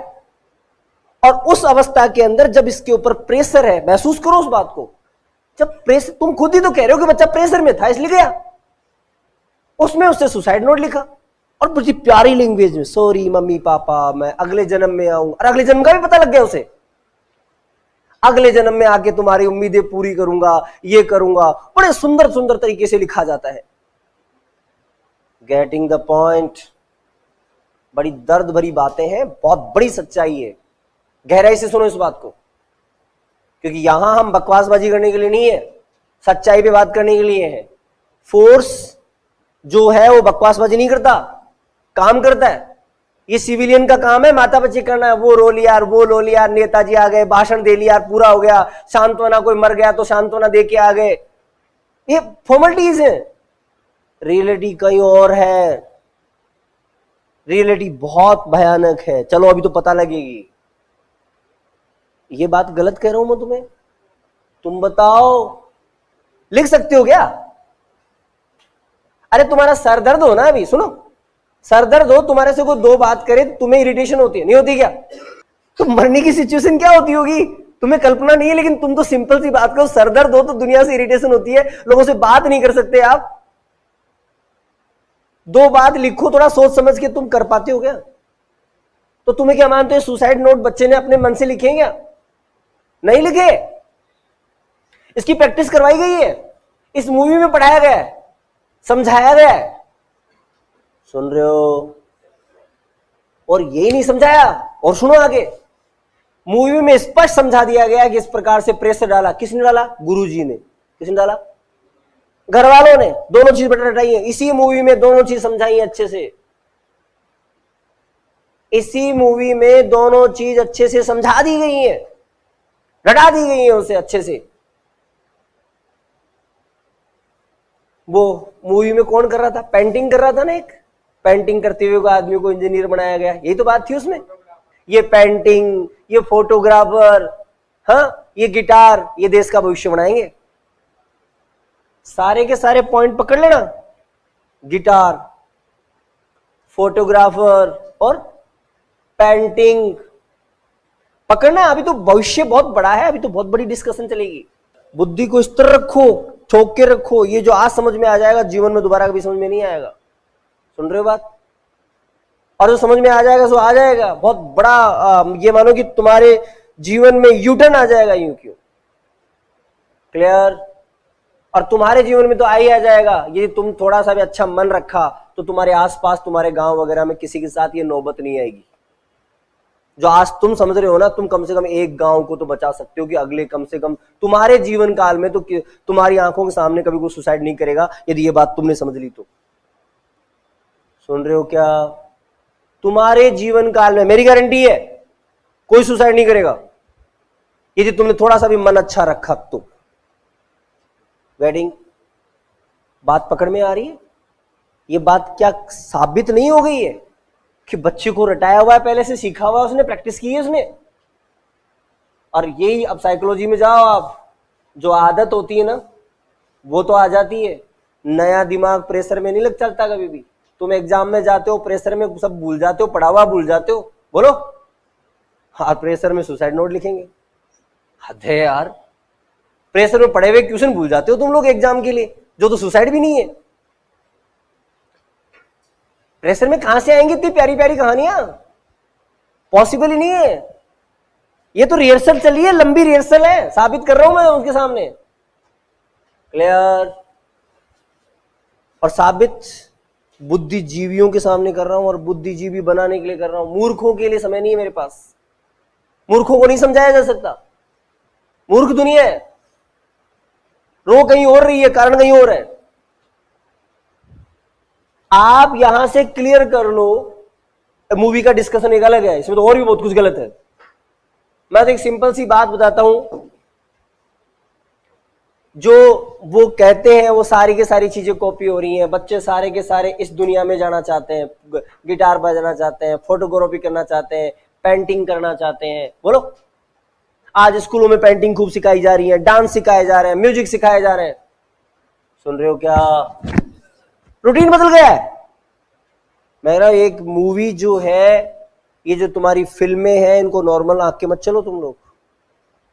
और उस अवस्था के अंदर जब इसके ऊपर प्रेशर है, महसूस करो उस बात को। जब प्रेशर, तुम खुद ही तो कह रहे हो कि बच्चा प्रेशर में था इसलिए गया, उसमें उससे सुसाइड नोट लिखा, और बड़ी प्यारी लैंग्वेज में, सॉरी मम्मी पापा, मैं अगले जन्म में आऊंगा। और अगले जन्म का भी पता लग गया उसे, अगले जन्म में आके तुम्हारी उम्मीदें पूरी करूंगा, ये करूंगा, बड़े सुंदर सुंदर तरीके से लिखा जाता है। Getting the point. बड़ी दर्द भरी बातें हैं, बहुत बड़ी सच्चाई है, गहराई से सुनो इस बात को, क्योंकि यहां हम बकवासबाजी करने के लिए नहीं है, सच्चाई पे बात करने के लिए है। फोर्स जो है वो बकवासबाजी नहीं करता, काम करता है। ये सिविलियन का काम है माथा पच्ची करना है, वो रो लिया, वो लो लिया, नेताजी आ गए, भाषण दे लिया, पूरा हो गया, सांत्वना, कोई मर गया तो सांत्वना दे के आ गए, ये फॉर्मेलिटीज है। रियलिटी कहीं और है, रियलिटी बहुत भयानक है। चलो अभी तो पता लगेगी। ये बात गलत कह रहा हूं मैं तुम्हें? तुम बताओ, लिख सकते हो क्या? अरे तुम्हारा सर दर्द हो ना, अभी सुनो, सर दर्द हो, तुम्हारे से कोई दो बात करे तुम्हें इरिटेशन होती है, नहीं होती क्या? तो मरने की सिचुएशन क्या होती होगी तुम्हें कल्पना नहीं है, लेकिन तुम तो सिंपल सी बात करो, सर दर्द हो तो दुनिया से इरिटेशन होती है, लोगों से बात नहीं कर सकते आप। दो बात लिखो, थोड़ा सोच समझ के तुम कर पाते हो क्या? तो तुम्हें क्या मानते हो सुसाइड नोट बच्चे ने अपने मन से लिखे हैं क्या? नहीं लिखे, इसकी प्रैक्टिस करवाई गई है, इस मूवी में पढ़ाया गया है, समझाया गया है। सुन रहे हो? और यही नहीं समझाया, और सुनो आगे, मूवी में स्पष्ट समझा दिया गया कि इस प्रकार से प्रेशर डाला, किसने डाला? गुरुजी ने। किसने डाला? घर वालों ने। दोनों चीज बताई है इसी मूवी में, दोनों चीज समझाई है अच्छे से, इसी मूवी में दोनों चीज अच्छे से समझा दी गई है, रटा दी गई है उसे अच्छे से। वो मूवी में कौन कर रहा था? पेंटिंग कर रहा था ना, एक पेंटिंग करते हुए आदमी को इंजीनियर बनाया गया, यही तो बात थी उसमें। ये पेंटिंग, ये फोटोग्राफर, हाँ, ये गिटार, ये देश का भविष्य बनाएंगे। सारे के सारे पॉइंट पकड़ लेना, गिटार, फोटोग्राफर और पेंटिंग पकड़ना। अभी तो भविष्य बहुत बड़ा है, अभी तो बहुत बड़ी डिस्कशन चलेगी। बुद्धि को इस तरह रखो, ठोक के रखो, ये जो आज समझ में आ जाएगा जीवन में दोबारा कभी समझ में नहीं आएगा। सुन रहे हो बात? और जो समझ में आ जाएगा सो आ जाएगा, बहुत बड़ा ये मानो कि तुम्हारे जीवन में यूटर्न आ जाएगा, यूं क्यों? क्लियर? और तुम्हारे जीवन में तो आ ही आ जाएगा यदि तुम थोड़ा सा भी अच्छा मन रखा, तो तुम्हारे आसपास, तुम्हारे गांव वगैरह में किसी के साथ ये नौबत नहीं आएगी। जो आज तुम समझ रहे हो ना, तुम कम से कम एक गांव को तो बचा सकते हो कि अगले कम से कम तुम्हारे जीवन काल में तो तुम्हारी आंखों के सामने कभी कोई सुसाइड नहीं करेगा, यदि ये बात तुमने समझ ली तो। सुन रहे हो क्या? तुम्हारे जीवन काल में मेरी गारंटी है कोई सुसाइड नहीं करेगा यदि तुमने थोड़ा सा भी मन अच्छा रखा तो। वेडिंग बात पकड़ में आ रही है? ये बात क्या साबित नहीं हो गई है कि बच्चे को रटाया हुआ है, पहले से सीखा हुआ है उसने, प्रैक्टिस की है उसने? और यही अब साइकोलॉजी में जाओ आप, जो आदत होती है ना वो तो आ जाती है। नया दिमाग प्रेशर में नहीं लग चलता कभी भी। तुम एग्जाम में जाते हो, प्रेशर में सब भूल जाते हो, पढ़ा हुआ भूल जाते हो, बोलो हाँ प्रेशर में सुसाइड नोट लिखेंगे। हद है यार, प्रेशर में पढ़े हुए क्वेश्चन भूल जाते हो तुम लोग एग्जाम के लिए, जो तो सुसाइड भी नहीं है। प्रेशर में कहां से आएंगी इतनी प्यारी प्यारी कहानियां? पॉसिबल ही नहीं है। ये तो रिहर्सल चली है, लंबी रिहर्सल है, साबित कर रहा हूं मैं उनके सामने। क्लियर? और साबित बुद्धिजीवियों के सामने कर रहा हूं, और बुद्धिजीवी बनाने के लिए कर रहा हूं। मूर्खों के लिए समय नहीं है मेरे पास। मूर्खों को नहीं समझाया जा सकता, मूर्ख दुनिया है। रो कहीं और रही है, कारण कहीं और है। आप यहां से क्लियर कर लो। मूवी का डिस्कशन एक अलग है, इसमें तो और भी बहुत कुछ गलत है। मैं तो एक सिंपल सी बात बताता हूं, जो वो कहते हैं वो सारी की सारी चीजें कॉपी हो रही हैं। बच्चे सारे के सारे इस दुनिया में जाना चाहते हैं, गिटार बजाना चाहते हैं, फोटोग्राफी करना चाहते हैं, पेंटिंग करना चाहते हैं। बोलो, आज स्कूलों में पेंटिंग खूब सिखाई जा रही है, डांस सिखाए जा रहे हैं, म्यूजिक सिखाए जा रहे हैं। सुन रहे हो क्या? रूटीन बदल गया है मेरा। एक मूवी जो है, ये जो तुम्हारी फिल्में हैं, इनको नॉर्मल आंख के मत चलो तुम लोग।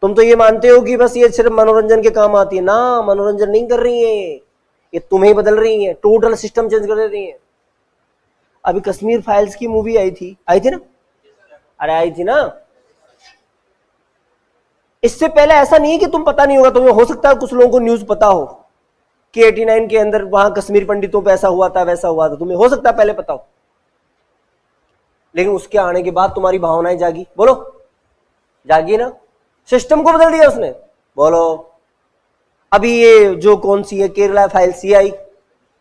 तुम तो ये मानते हो कि बस ये सिर्फ मनोरंजन के काम आती है ना। मनोरंजन नहीं कर रही है ये तुम्हें बदल रही है, टोटल सिस्टम चेंज कर दे रही है। अभी कश्मीर फाइल्स की मूवी आई थी ना? अरे आई थी ना। इससे पहले ऐसा नहीं है कि तुम पता नहीं होगा, तुम्हें हो सकता है कुछ लोगों को न्यूज पता हो कि 89 के अंदर वहां कश्मीर पंडितों पे ऐसा हुआ था, वैसा हुआ था, तुम्हें हो सकता है पहले पता हो। लेकिन उसके आने के बाद तुम्हारी भावनाएं जागी। बोलो, जागी ना? सिस्टम को बदल दिया उसने। बोलो, अभी ये जो कौन सी है केरला फाइल CI,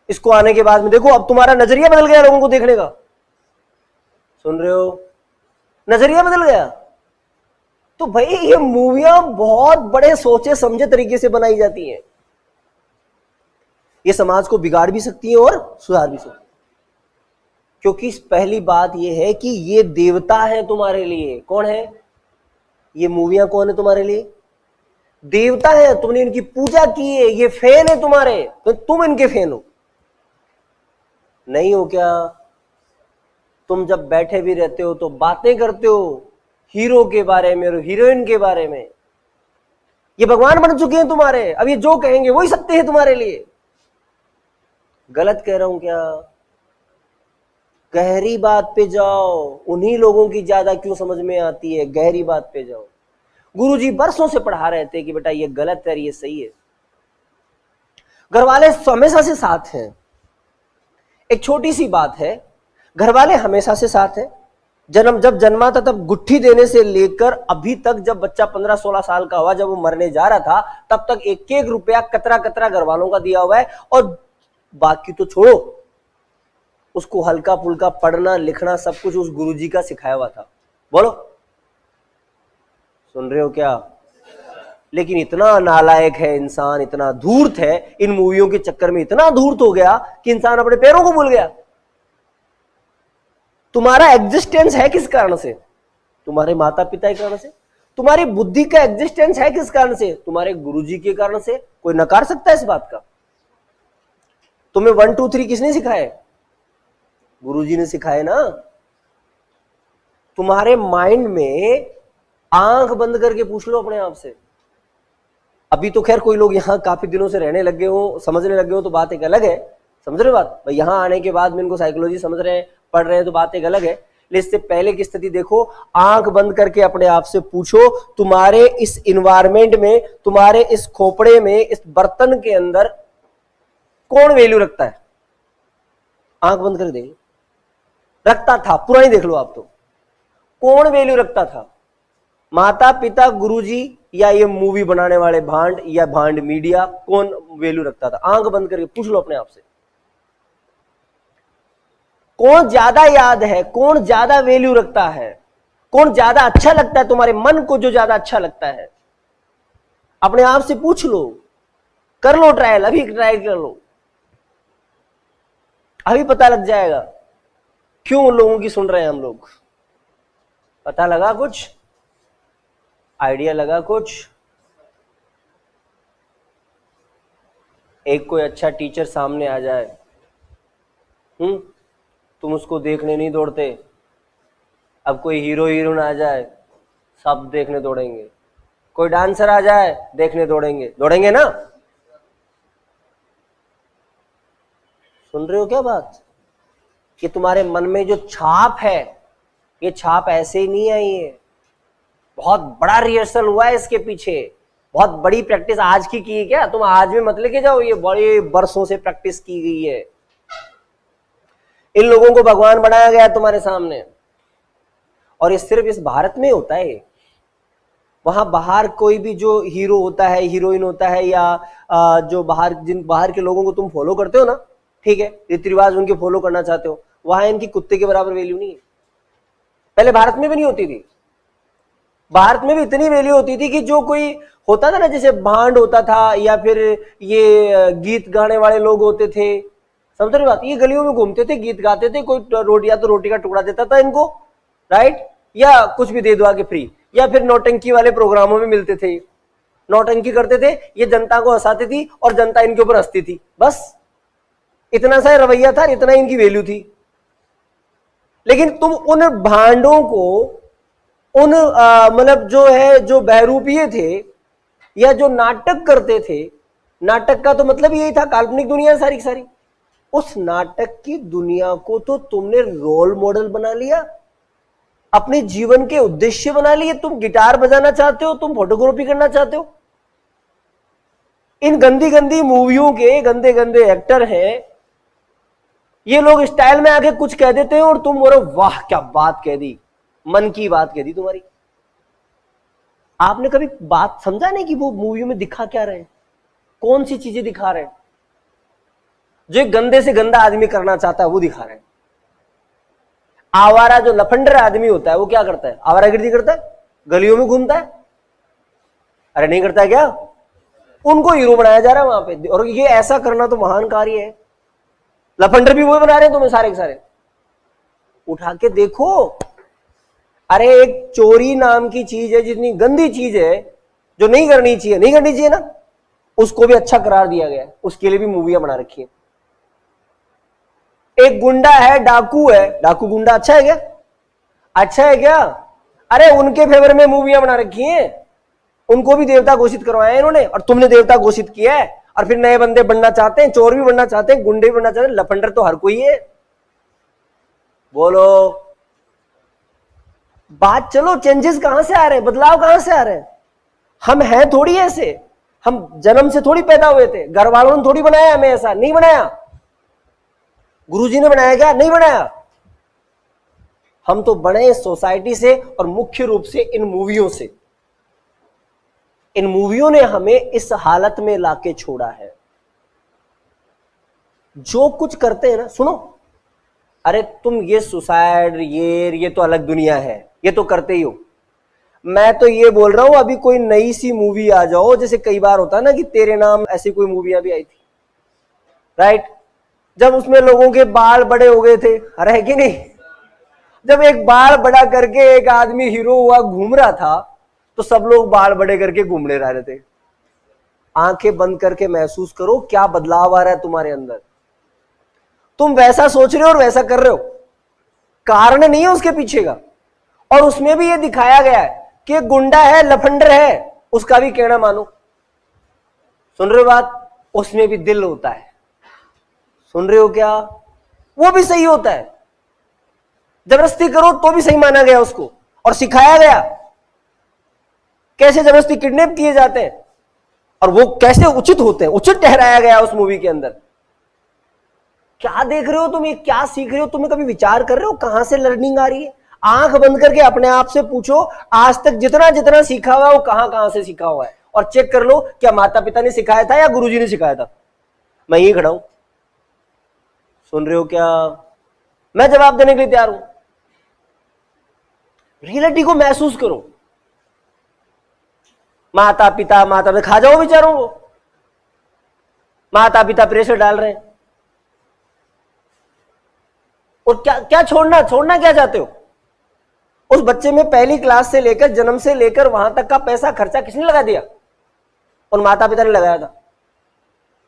इसको आने के बाद में देखो अब तुम्हारा नजरिया बदल गया लोगों को देखने का। सुन रहे हो? नजरिया बदल गया। तो भाई ये मूवियां बहुत बड़े सोचे समझे तरीके से बनाई जाती हैं। ये समाज को बिगाड़ भी सकती है और सुधार भी सकती है। क्योंकि पहली बात ये है कि ये देवता है तुम्हारे लिए। कौन है ये? मूवियां कौन है तुम्हारे लिए? देवता है। तुमने इनकी पूजा की है, ये फैन है तुम्हारे, तो तुम इनके फैन हो। नहीं हो क्या? तुम जब बैठे भी रहते हो तो बातें करते हो हीरो के बारे में और हीरोइन के बारे में। ये भगवान बन चुके हैं तुम्हारे। अब ये जो कहेंगे वही सत्य है तुम्हारे लिए। गलत कह रहा हूं क्या? गहरी बात पे जाओ। उन्हीं लोगों की ज्यादा क्यों समझ में आती है? गहरी बात पे जाओ। गुरुजी बरसों से पढ़ा रहे थे कि बेटा ये गलत है, ये सही है। घर वाले हमेशा से साथ हैं। एक छोटी सी बात है, घर वाले हमेशा से साथ हैं। जब जन्मा था तब गुट्ठी देने से लेकर अभी तक, जब बच्चा 15-16 साल का हुआ, जब वो मरने जा रहा था, तब तक एक एक रुपया कतरा कतरा घर वालों का दिया हुआ है। और बाकी तो छोड़ो, उसको हल्का फुल्का पढ़ना लिखना सब कुछ उस गुरुजी का सिखाया हुआ था। बोलो, सुन रहे हो क्या? लेकिन इतना नालायक है इंसान, इतना धूर्त है, इन मूवियों के चक्कर में इतना धूर्त हो गया कि इंसान अपने पैरों को भूल गया। तुम्हारा एग्जिस्टेंस है किस कारण से? तुम्हारे माता पिता के कारण से। तुम्हारी बुद्धि का एग्जिस्टेंस है किस कारण से? तुम्हारे गुरुजी के कारण से। कोई नकार सकता है इस बात का? तुम्हें 1 2 3 किसने सिखाए? गुरुजी ने सिखाए ना। तुम्हारे माइंड में आंख बंद करके पूछ लो अपने आप से। अभी तो खैर कोई लोग यहां काफी दिनों से रहने लगे हो, समझने लगे हो, तो बात एक अलग है। समझ रहे हो बात? भाई यहां आने के बाद में इनको साइकोलॉजी समझ रहे हैं, पढ़ रहे हैं, तो बात एक अलग है। लेकिन इससे पहले की स्थिति देखो, आंख बंद करके अपने आप से पूछो, तुम्हारे इस इन्वायरमेंट में, तुम्हारे इस खोपड़े में, इस बर्तन के अंदर कौन वैल्यू रखता है? आंख बंद करके देखो। रखता था, पुरानी देख लो आप तो। कौन वैल्यू रखता था? माता पिता, गुरुजी, या ये मूवी बनाने वाले भांड, या भांड मीडिया? कौन वैल्यू रखता था? आंख बंद करके पूछ लो अपने आप से। कौन ज्यादा याद है? कौन ज्यादा वैल्यू रखता है? कौन ज्यादा अच्छा लगता है तुम्हारे मन को? जो ज्यादा अच्छा लगता है अपने आप से पूछ लो। कर लो ट्रायल, अभी ट्रायल कर लो, अभी पता लग जाएगा क्यों उन लोगों की सुन रहे हैं हम लोग। पता लगा कुछ? आइडिया लगा कुछ? एक कोई अच्छा टीचर सामने आ जाए, तुम उसको देखने नहीं दौड़ते। अब कोई हीरो हीरोइन आ जाए, सब देखने दौड़ेंगे। कोई डांसर आ जाए, देखने दौड़ेंगे। दौड़ेंगे ना? सुन रहे हो क्या बात? कि तुम्हारे मन में जो छाप है, ये छाप ऐसे ही नहीं आई है। बहुत बड़ा रिहर्सल हुआ है इसके पीछे, बहुत बड़ी प्रैक्टिस आज की है क्या? तुम आज में मत लेके जाओ, ये बड़े बरसों से प्रैक्टिस की गई है। इन लोगों को भगवान बनाया गया तुम्हारे सामने, और ये सिर्फ इस भारत में होता है। वहां बाहर कोई भी जो हीरो होता है, हीरोइन होता है, या जो बाहर के लोगों को तुम फॉलो करते हो ना, ठीक है, रीति रिवाज उनके फॉलो करना चाहते हो, वहां इनकी कुत्ते के बराबर वैल्यू नहीं है। पहले भारत में भी नहीं होती थी। भारत में भी इतनी वैल्यू होती थी कि जो कोई होता था ना, जैसे भांड होता था, या फिर ये गीत गाने वाले लोग होते थे, समझ रहे बात? ये गलियों में घूमते थे, गीत गाते थे, कोई रोटी या तो रोटी का टुकड़ा देता था इनको, राइट, या कुछ भी दे दो आके फ्री, या फिर नौटंकी वाले प्रोग्रामों में मिलते थे, नौटंकी करते थे, ये जनता को हंसाती थी और जनता इनके ऊपर हंसती थी। बस इतना सा रवैया था, इतना इनकी वैल्यू थी। लेकिन तुम उन भांडों को, उन मतलब जो है, जो बहरूपिये थे, या जो नाटक करते थे, नाटक का तो मतलब यही था, काल्पनिक दुनिया सारी की सारी, उस नाटक की दुनिया को तो तुमने रोल मॉडल बना लिया, अपने जीवन के उद्देश्य बना लिए। तुम गिटार बजाना चाहते हो, तुम फोटोग्राफी करना चाहते हो। इन गंदी गंदी मूवियों के गंदे गंदे एक्टर हैं, ये लोग स्टाइल में आके कुछ कह देते हैं और तुम बोलो वाह क्या बात कह दी, मन की बात कह दी तुम्हारी। आपने कभी बात समझा नहीं कि वो मूवी में दिखा क्या रहे, कौन सी चीजें दिखा रहे हैं? जो एक गंदे से गंदा आदमी करना चाहता है वो दिखा रहे हैं। आवारा जो लफंडर आदमी होता है वो क्या करता है? आवारागर्दी करता है, गलियों में घूमता है। अरे नहीं करता है क्या? उनको हीरो बनाया जा रहा है वहां पे, और ये ऐसा करना तो महान कार्य है। लफंडर भी वो बना रहे हैं तुम्हें सारे के सारे। उठा के देखो, अरे एक चोरी नाम की चीज है, जितनी गंदी चीज है, जो नहीं करनी चाहिए, नहीं करनी चाहिए ना, उसको भी अच्छा करार दिया गया है, उसके लिए भी मूवियां बना रखी है। एक गुंडा है, डाकू है, डाकू गुंडा अच्छा है क्या? अच्छा है क्या? अरे उनके फेवर में मूवियां बना रखी हैं, उनको भी देवता घोषित करवाया है इन्होंने, और तुमने देवता घोषित किया है। और फिर नए बंदे बनना चाहते हैं, चोर भी बनना चाहते हैं, गुंडे भी बनना चाहते हैं, लफंडर तो हर कोई है। बोलो बात, चलो चेंजेस कहां से आ रहे हैं, बदलाव कहां से आ रहे हैं? हम हैं थोड़ी ऐसे, हम जन्म से थोड़ी पैदा हुए थे, घर वालों ने थोड़ी बनाया हमें, ऐसा नहीं बनाया। गुरुजी ने बनाया क्या? नहीं बनाया। हम तो बने सोसाइटी से, और मुख्य रूप से इन मूवियों से। इन मूवियों ने हमें इस हालत में लाके छोड़ा है। जो कुछ करते हैं ना, सुनो, अरे तुम ये सुसाइड, ये तो अलग दुनिया है, ये तो करते ही हो। मैं तो ये बोल रहा हूं, अभी कोई नई सी मूवी आ जाओ, जैसे कई बार होता है ना कि तेरे नाम, ऐसी कोई मूवी अभी आई थी, राइट? जब उसमें लोगों के बाल बड़े हो गए थे, अरे है कि नहीं? जब एक बाल बड़ा करके एक आदमी हीरो हुआ घूम रहा था, तो सब लोग बाल बड़े करके घूमने रहे थे। आंखें बंद करके महसूस करो क्या बदलाव आ रहा है तुम्हारे अंदर। तुम वैसा सोच रहे हो और वैसा कर रहे हो, कारण नहीं है उसके पीछे का। और उसमें भी ये दिखाया गया है कि गुंडा है, लफंडर है, उसका भी कहना मानो। सुन रहे हो बात? उसमें भी दिल होता है, सुन रहे हो क्या? वो भी सही होता है, जबरदस्ती करो तो भी सही माना गया उसको, और सिखाया गया कैसे जबरदस्ती किडनैप किए जाते हैं, और वो कैसे उचित होते हैं, उचित ठहराया गया उस मूवी के अंदर। क्या देख रहे हो तुम, ये क्या सीख रहे हो? तुम्हें कभी विचार कर रहे हो कहां से लर्निंग आ रही है? आंख बंद करके अपने आप से पूछो, आज तक जितना जितना सीखा हुआ है वो कहां कहां से सीखा हुआ है, और चेक कर लो क्या माता पिता ने सिखाया था या गुरुजी ने सिखाया था। मैं यही खड़ा हूं, सुन रहे हो क्या? मैं जवाब देने के लिए तैयार हूं। रियलिटी को महसूस करो। माता पिता खा जाओ बेचारों को, माता पिता प्रेशर डाल रहे हैं, और क्या छोड़ना क्या चाहते हो? उस बच्चे में पहली क्लास से लेकर, जन्म से लेकर वहां तक का पैसा खर्चा किसने लगा दिया? उन माता पिता ने लगाया था।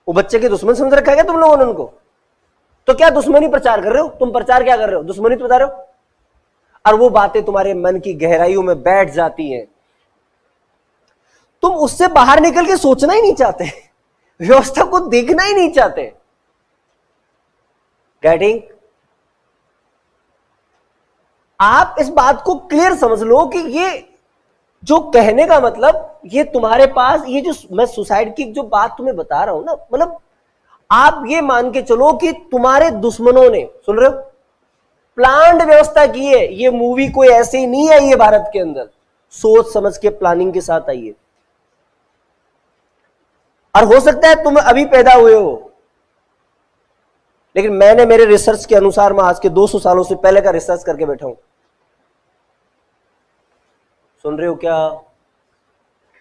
वो बच्चे के दुश्मन समझ रखा है तुम लोगों ने उनको? तो क्या दुश्मनी प्रचार कर रहे हो तुम? प्रचार क्या कर रहे हो? दुश्मनी तो बता रहे हो। और वो बातें तुम्हारे मन की गहराइयों में बैठ जाती हैं, तुम उससे बाहर निकल के सोचना ही नहीं चाहते, व्यवस्था को देखना ही नहीं चाहते। गेटिंग? आप इस बात को क्लियर समझ लो कि ये जो कहने का मतलब, ये तुम्हारे पास, ये जो मैं सुसाइड की जो बात तुम्हें बता रहा हूं ना, मतलब आप ये मान के चलो कि तुम्हारे दुश्मनों ने, सुन रहे हो, प्लान्ड व्यवस्था की है। ये मूवी कोई ऐसे ही नहीं आई है भारत के अंदर, सोच समझ के प्लानिंग के साथ आई है। और हो सकता है तुम अभी पैदा हुए हो, लेकिन मैंने मेरे रिसर्च के अनुसार, मैं आज के 200 सालों से पहले का रिसर्च करके बैठा हूं। सुन रहे हो क्या?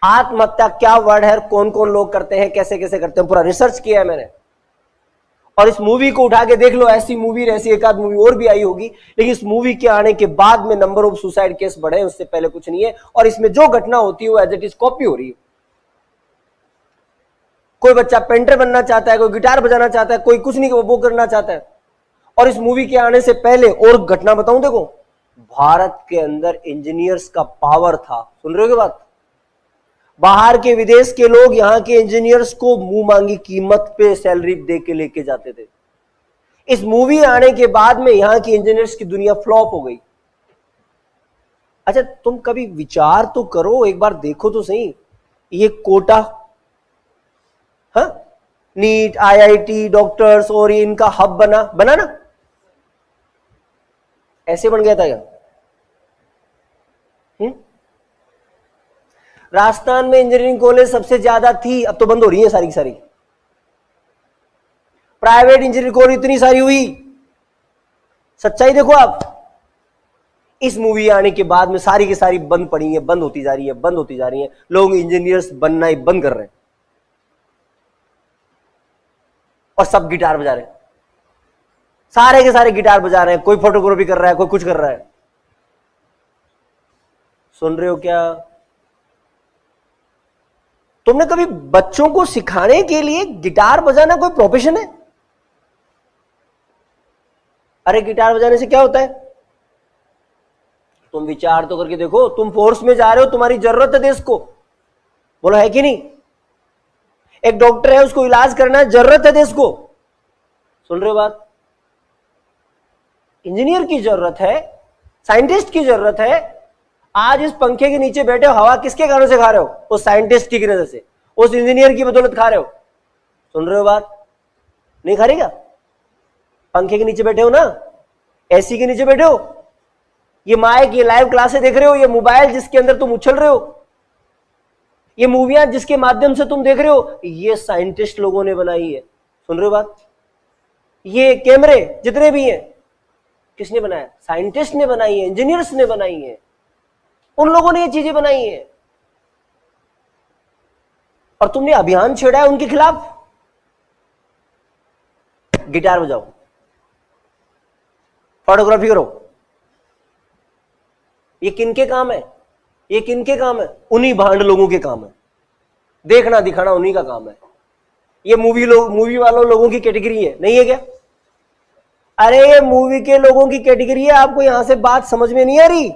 आत्महत्या क्या वर्ड है, कौन कौन लोग करते हैं, कैसे कैसे करते हैं, पूरा रिसर्च किया है मैंने। और इस मूवी को उठा के देख लो, ऐसी मूवी, ऐसी एक आध मूवी और भी आई होगी, लेकिन इस मूवी के आने के बाद में नंबर ऑफ सुसाइड केस बढ़े हैं, उससे पहले कुछ नहीं है। और इसमें जो घटना होती है वो एज इट इज कॉपी हो रही है। कोई बच्चा पेंटर बनना चाहता है, कोई गिटार बजाना चाहता है, कोई कुछ नहीं वो करना चाहता है। और इस मूवी के आने से पहले और घटना बताऊं, देखो, भारत के अंदर इंजीनियर्स का पावर था। सुन रहे हो बात? बाहर के, विदेश के लोग यहां के इंजीनियर्स को मुंह मांगी कीमत पे सैलरी दे के लेके जाते थे। इस मूवी आने के बाद में यहां की इंजीनियर्स की दुनिया फ्लॉप हो गई। अच्छा तुम कभी विचार तो करो, एक बार देखो तो सही, ये कोटा, हाँ, नीट, आईआईटी, डॉक्टर्स, और ये इनका हब बना ना, ऐसे बन गया था क्या? राजस्थान में इंजीनियरिंग कॉलेज सबसे ज्यादा थी, अब तो बंद हो रही है सारी की सारी। प्राइवेट इंजीनियरिंग कॉलेज इतनी सारी हुई, सच्चाई देखो आप। इस मूवी आने के बाद में सारी की सारी बंद पड़ी है, बंद होती जा रही है, बंद होती जा रही है। लोग इंजीनियर्स बनना ही बंद कर रहे हैं और सब गिटार बजा रहे हैं, सारे के सारे गिटार बजा रहे हैं। कोई फोटोग्राफी कर रहा है, कोई कुछ कर रहा है। सुन रहे हो क्या? तुमने कभी बच्चों को सिखाने के लिए गिटार बजाना कोई प्रोफेशन है? अरे गिटार बजाने से क्या होता है? तुम विचार तो करके देखो, तुम फोर्स में जा रहे हो, तुम्हारी जरूरत है देश को, बोलो है कि नहीं? एक डॉक्टर है, उसको इलाज करना है, जरूरत है देश को। सुन रहे हो बात? इंजीनियर की जरूरत है, साइंटिस्ट की जरूरत है। आज इस पंखे के नीचे बैठे हो, हवा किसके कारण से खा रहे हो? उस साइंटिस्ट की वजह से, उस इंजीनियर की बदौलत खा रहे हो। सुन रहे हो बात? नहीं खा रही क्या? पंखे के नीचे बैठे हो ना, एसी के नीचे बैठे हो, ये माइक, ये लाइव क्लासेस देख रहे हो, ये मोबाइल जिसके अंदर तुम उछल रहे हो, ये मूवियां जिसके माध्यम से तुम देख रहे हो, ये साइंटिस्ट लोगों ने बनाई है। सुन रहे हो बात? ये कैमरे जितने भी हैं, किसने बनाया? साइंटिस्ट ने बनाई है, इंजीनियर्स ने बनाई है, उन लोगों ने ये चीजें बनाई है। और तुमने अभियान छेड़ा है उनके खिलाफ। गिटार बजाओ, फोटोग्राफी करो। ये किनके काम है? ये किनके काम है? उन्हीं भांड लोगों के काम है। देखना दिखाना उन्हीं का काम है। ये मूवी वालों लोगों की कैटेगरी है, नहीं है क्या? अरे ये मूवी के लोगों की कैटेगरी है। आपको यहां से बात समझ में नहीं आ रही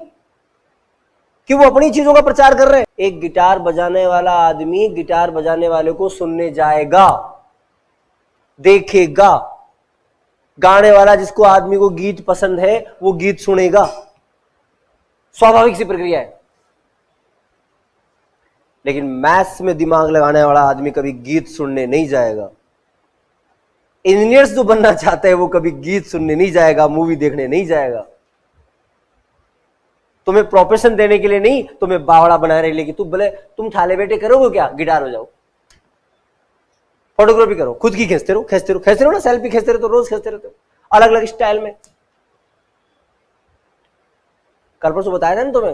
कि वो अपनी चीजों का प्रचार कर रहे हैं। एक गिटार बजाने वाला आदमी गिटार बजाने वाले को सुनने जाएगा, देखेगा। गाने वाला, जिसको आदमी को गीत पसंद है, वो गीत सुनेगा। स्वाभाविक सी प्रक्रिया है। लेकिन मैथ्स में दिमाग लगाने वाला आदमी कभी गीत सुनने नहीं जाएगा। इंजीनियर्स जो बनना चाहता है वो कभी गीत सुनने नहीं जाएगा, मूवी देखने नहीं जाएगा। तुम्हें प्रोफेशन देने के लिए नहीं, तुम्हें बावड़ा बना रहे लेकिन तुम थाले बैठे करोगे क्या? गिटार बजाओ, फोटोग्राफी करो, खुद की खींचते रहो, खींचते रहो, खींचते रहो ना, सेल्फी खींचते रहते हो, रोज खींचते रहते हो अलग अलग स्टाइल में। कल परसों बताया था ना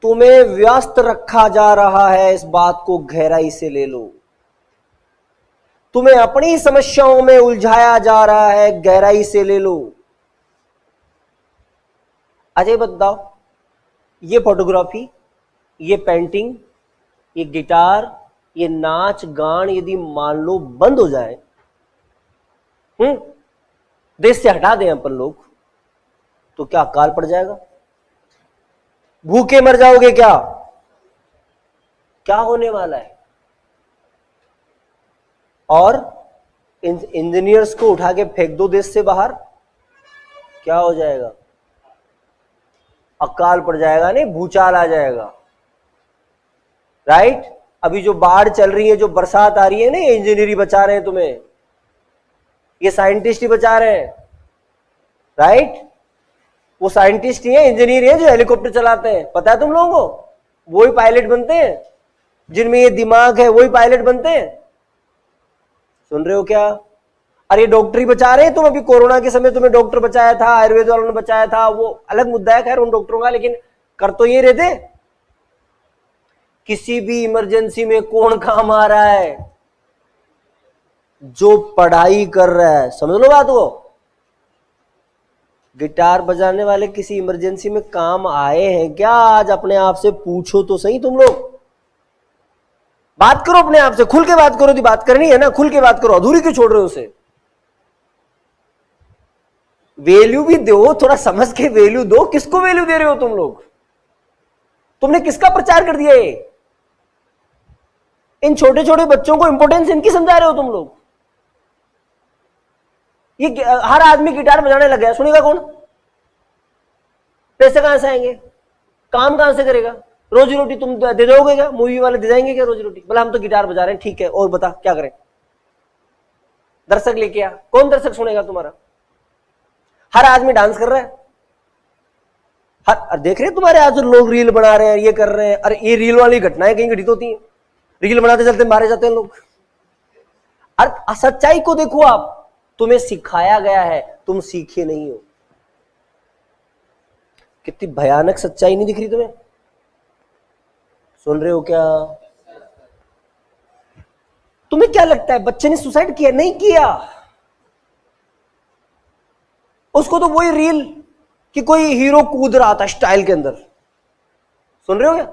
तुम्हें व्यस्त रखा जा रहा है। इस बात को गहराई से ले लो। तुम्हें अपनी समस्याओं में उलझाया जा रहा है, गहराई से ले लो। अजय बताओ, ये फोटोग्राफी, ये पेंटिंग, ये गिटार, ये नाच गान यदि मान लो बंद हो जाए, देश से हटा दें अपन लोग, तो क्या अकाल पड़ जाएगा? भूखे मर जाओगे क्या? क्या होने वाला है? और इंजीनियर्स को उठा के फेंक दो देश से बाहर, क्या हो जाएगा? अकाल पड़ जाएगा, नहीं भूचाल आ जाएगा। राइट? अभी जो बाढ़ चल रही है, जो बरसात आ रही है ना, ये इंजीनियर ही बचा रहे हैं तुम्हें, ये साइंटिस्ट ही बचा रहे हैं। राइट? वो साइंटिस्ट ही है, इंजीनियर है जो हेलीकॉप्टर चलाते हैं, पता है तुम लोगों को? वही पायलट बनते हैं, जिनमें ये दिमाग है वही पायलट बनते हैं। सुन रहे हो क्या? अरे डॉक्टर ही बचा रहे हैं। तुम अभी कोरोना के समय तुम्हें डॉक्टर बचाया था, आयुर्वेद वालों ने बचाया था, वो अलग मुद्दा है खैर उन डॉक्टरों का, लेकिन कर तो ये रहते। किसी भी इमरजेंसी में कौन काम आ रहा है? जो पढ़ाई कर रहा है। समझ लो बात को। गिटार बजाने वाले किसी इमरजेंसी में काम आए हैं क्या? आज अपने आप से पूछो तो सही। तुम लोग बात करो अपने आप से, खुल के बात करो। बात करनी है ना, खुल के बात करो। अधूरी क्यों छोड़ रहे हो उसे? वैल्यू भी दो, थोड़ा समझ के वैल्यू दो। किसको वैल्यू दे रहे हो तुम लोग? तुमने किसका प्रचार कर दिया? इन छोटे छोटे बच्चों को इंपॉर्टेंस इनकी समझा रहे हो तुम लोग। ये हर आदमी गिटार बजाने लग गया, सुनेगा कौन? पैसे कहां से आएंगे? काम कहां से करेगा? रोजी रोटी तुम दे दोगे क्या? मूवी वाले दे जाएंगे क्या रोजी रोटी? बोला हम तो गिटार बजा रहे हैं, ठीक है, और बता क्या करें? दर्शक लेके आ। कौन दर्शक सुनेगा तुम्हारा? हर आदमी डांस कर रहा है। देख रहे तुम्हारे आज लोग रील बना रहे हैं, ये कर रहे हैं। अरे ये रील वाली घटनाएं कहीं घटित होती हैं। रील बनाते चलते मारे जाते हैं लोग। अरे सच्चाई को देखो आप। तुम्हें सिखाया गया है, तुम सीखे नहीं हो। कितनी भयानक सच्चाई नहीं दिख रही तुम्हें? सुन रहे हो क्या? तुम्हें क्या लगता है बच्चे ने सुसाइड किया? नहीं किया। उसको तो वही रील कि कोई हीरो कूद रहा था स्टाइल के अंदर, सुन रहे हो क्या?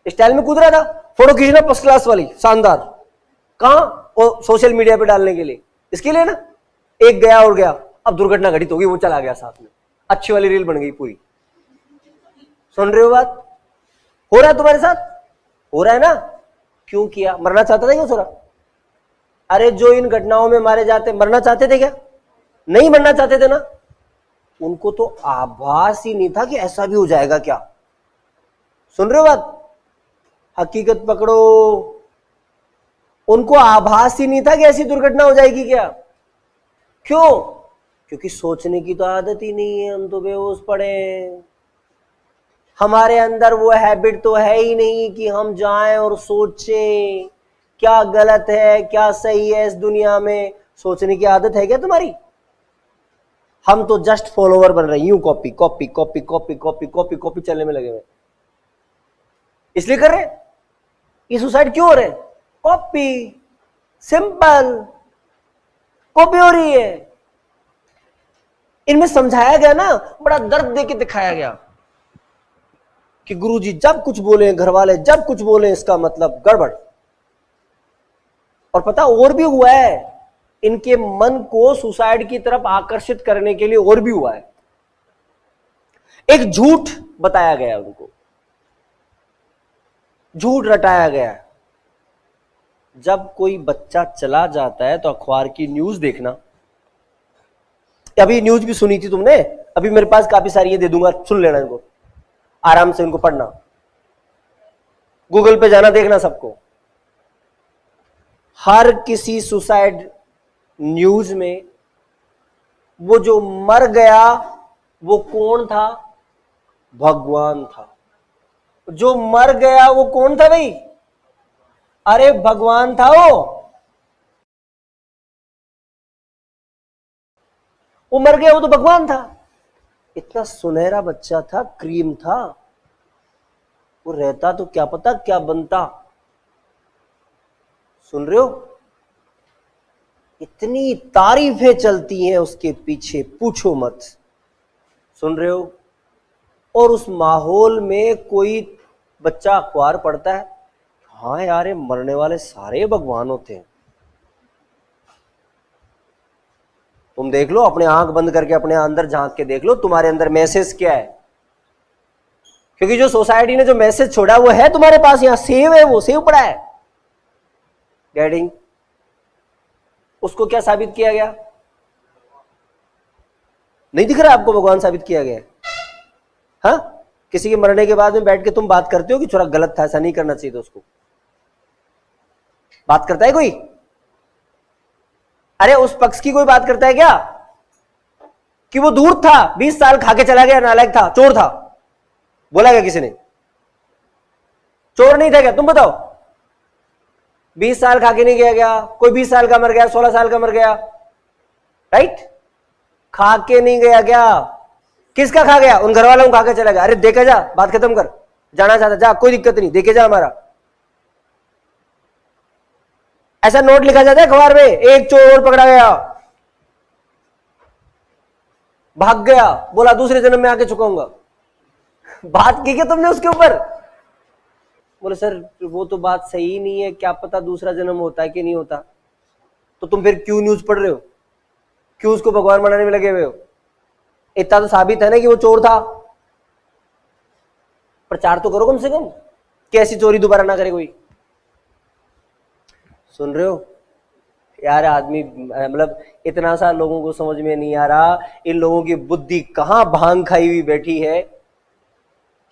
स्टाइल में कूद रहा था, फोटो खींचना फर्स्ट क्लास वाली शानदार, कहां? वो सोशल मीडिया पे डालने के लिए, इसके लिए ना। एक गया और गया, अब दुर्घटना घटित होगी, वो चला गया साथ में, अच्छी वाली रील बन गई पूरी। सुन रहे हो बात? हो रहा है तुम्हारे साथ? हो रहा है ना? क्यों किया? मरना चाहता था क्या छोरा? अरे जो इन घटनाओं में मारे जाते, मरना चाहते थे क्या? नहीं मरना चाहते थे ना। उनको तो आभास ही नहीं था कि ऐसा भी हो जाएगा क्या। सुन रहे हो बात? हकीकत पकड़ो। उनको आभास ही नहीं था कि ऐसी दुर्घटना हो जाएगी क्या। क्यों? क्योंकि सोचने की तो आदत ही नहीं है, हम तो बेहोश पड़े हैं। हमारे अंदर वो हैबिट तो है ही नहीं कि हम जाएं और सोचें क्या गलत है क्या सही है इस दुनिया में। सोचने की आदत है क्या तुम्हारी? हम तो जस्ट फॉलोवर बन रहे हैं, यूं copy copy copy copy copy copy copy चलने में लगे हुए, इसलिए कर रहे हैं। ये सुसाइड क्यों हो रहे हैं? कॉपी, सिंपल कॉपी हो रही है। इनमें समझाया गया ना, बड़ा दर्द देके दिखाया गया कि गुरुजी जब कुछ बोले, घर वाले जब कुछ बोले, इसका मतलब गड़बड़। और पता और भी हुआ है, इनके मन को सुसाइड की तरफ आकर्षित करने के लिए और भी हुआ है। एक झूठ बताया गया उनको, झूठ रटाया गया। जब कोई बच्चा चला जाता है तो अखबार की न्यूज देखना। अभी न्यूज भी सुनी थी तुमने, अभी मेरे पास काफी सारी ये दे दूंगा, सुन लेना इनको, आराम से इनको पढ़ना, गूगल पे जाना, देखना सबको। हर किसी सुसाइड न्यूज में वो जो मर गया वो कौन था? भगवान था। जो मर गया वो कौन था भाई? अरे भगवान था। वो मर गया, वो तो भगवान था। इतना सुनहरा बच्चा था, क्रीम था, वो रहता तो क्या पता क्या बनता। सुन रहे हो? इतनी तारीफें चलती हैं उसके पीछे, पूछो मत। सुन रहे हो? और उस माहौल में कोई बच्चा अखबार पढ़ता है, हाँ यार ये मरने वाले सारे भगवान होते हैं। तुम देख लो, अपने आंख बंद करके अपने अंदर झांक के देख लो, तुम्हारे अंदर मैसेज क्या है। क्योंकि जो सोसाइटी ने जो मैसेज छोड़ा वो है तुम्हारे पास, यहां सेव है, वो सेव पड़ा है। गेटिंग? उसको क्या साबित किया गया? नहीं दिख रहा आपको? भगवान साबित किया गया। हाँ, किसी के मरने के बाद में बैठ के तुम बात करते हो कि थोड़ा गलत था, ऐसा नहीं करना चाहिए था उसको। बात करता है कोई? अरे उस पक्ष की कोई बात करता है क्या कि वो दूर था, 20 साल खा के चला गया, नालायक था, चोर था? बोला क्या किसी ने? चोर नहीं था क्या? तुम बताओ। 20 साल खा के नहीं गया, कोई 20 साल का मर गया, 16 साल का मर गया, राइट? खा के नहीं गया क्या? किसका खा गया? उन घर वालों को खा के चला गया। अरे देखा जा, बात खत्म कर, जाना चाहता जा, कोई दिक्कत नहीं, देखे जा हमारा। ऐसा नोट लिखा जाता है अखबार में, एक चोर और पकड़ा गया, भाग गया, बोला दूसरे जन्म में आके चुकाऊंगा। बात की क्या तुमने उसके ऊपर? बोले सर वो तो बात सही नहीं है, क्या पता दूसरा जन्म होता है कि नहीं होता। तो तुम फिर क्यों न्यूज पढ़ रहे हो? क्यों उसको भगवान बनाने में लगे हुए हो? इतना तो साबित है ना कि वो चोर था। प्रचार तो करो कम से कम, कैसी चोरी दोबारा ना करे कोई। सुन रहे हो यार? आदमी मतलब इतना सा लोगों को समझ में नहीं आ रहा, इन लोगों की बुद्धि कहां भांग खाई हुई बैठी है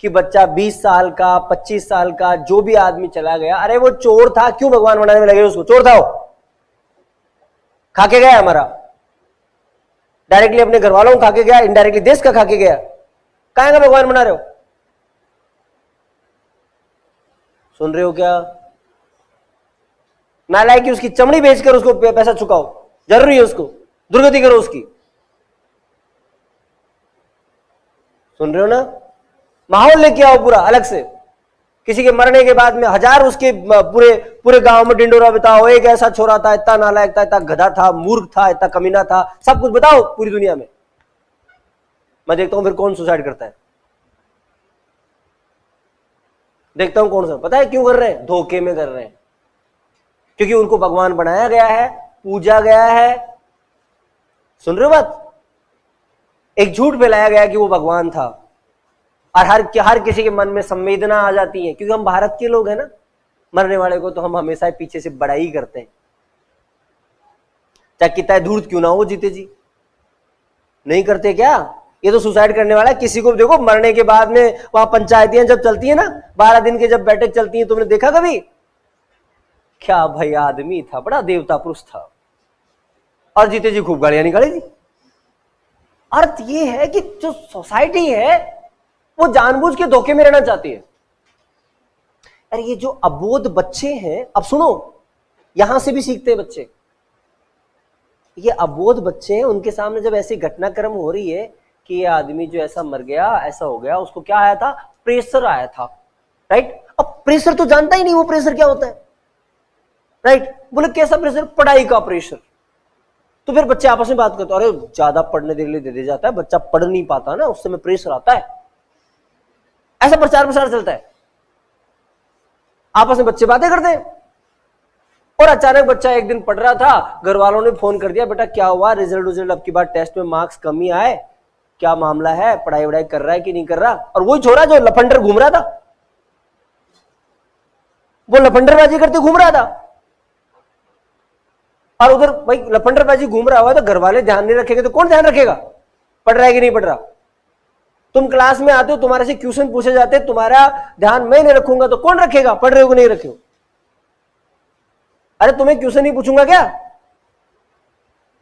कि बच्चा 20 साल का, 25 साल का, जो भी आदमी चला गया, अरे वो चोर था, क्यों भगवान बनाने में लगे उसको? चोर था वो, खा के गया हमारा, डायरेक्टली अपने घर वालों को खा के गया, इनडायरेक्टली देश का खा के गया, काहे का भगवान बना रहे हो? सुन रहे हो क्या? नालायक की उसकी चमड़ी बेचकर उसको पैसा चुकाओ, जरूरी है उसको, दुर्गति करो उसकी। सुन रहे हो ना? माहौल लेके आओ पूरा अलग से। किसी के मरने के बाद में हजार उसके पूरे पूरे गांव में डिंडोरा बताओ, एक ऐसा छोरा था, इतना नालायक था, इतना गधा था, मूर्ख था, इतना कमीना था, सब कुछ बताओ पूरी दुनिया में। मैं देखता हूं फिर कौन सुसाइड करता है, देखता हूं कौन सा। पता है क्यों कर रहे हैं? धोखे में कर रहे हैं, क्योंकि उनको भगवान बनाया गया है, पूजा गया है। सुन रहे हो बात? एक झूठ फैलाया गया कि वो भगवान था, और हर किसी के मन में संवेदना आ जाती है, क्योंकि हम भारत के लोग हैं ना। मरने वाले को तो हम हमेशा पीछे से बड़ाई करते हैं, चाहे कितना धूर्त क्यों ना हो वो जीते जी। नहीं करते क्या? ये तो सुसाइड करने वाला है। किसी को देखो मरने के बाद में वहां पंचायतियां जब चलती है ना, 12 दिन के जब बैठक चलती है, तुमने देखा कभी? क्या भाई आदमी था, बड़ा देवता पुरुष था, और जीते जी खूब गालियां निकाली थी। अर्थ ये है कि जो सोसाइटी है वो जानबूझ के धोखे में रहना चाहती है। अरे ये जो अबोध बच्चे हैं, अब सुनो, यहां से भी सीखते हैं बच्चे। ये अबोध बच्चे हैं, उनके सामने जब ऐसी घटनाक्रम हो रही है कि ये आदमी जो ऐसा मर गया, ऐसा हो गया, उसको क्या आया था? प्रेशर आया था, राइट? अब प्रेशर तो जानता ही नहीं वो प्रेशर क्या होता है, राइट? बोले कैसा प्रेशर? पढ़ाई का प्रेशर। तो फिर बच्चे आपस में बात करते, अरे ज्यादा पढ़ने के लिए दे दिया जाता है, बच्चा पढ़ नहीं पाता ना, उससे में प्रेशर आता है। ऐसा प्रचार प्रसार चलता है, आपस में बच्चे बातें करते हैं। और अचानक बच्चा एक दिन पढ़ रहा था, घर वालों ने फोन कर दिया, बेटा क्या हुआ, रिजल्ट अब की बार टेस्ट में मार्क्स कमी आए, क्या मामला है, पढ़ाई वढ़ाई कर रहा है कि नहीं कर रहा? और वही छोरा जो लफंडर घूम रहा था, वो लफंडरबाजी करते घूम रहा था। और उधर भाई लफंडरबाजी घूम रहा हुआ तो घर वाले ध्यान नहीं रखेंगे तो कौन ध्यान रखेगा पढ़ रहा है कि नहीं पढ़ रहा? तुम क्लास में आते हो, तुम्हारे से क्वेश्चन पूछे जाते हैं, तुम्हारा ध्यान मैं नहीं रखूंगा तो कौन रखेगा? पढ़ रहे हो कि नहीं रखे हो? अरे तुम्हें क्वेश्चन नहीं पूछूंगा क्या?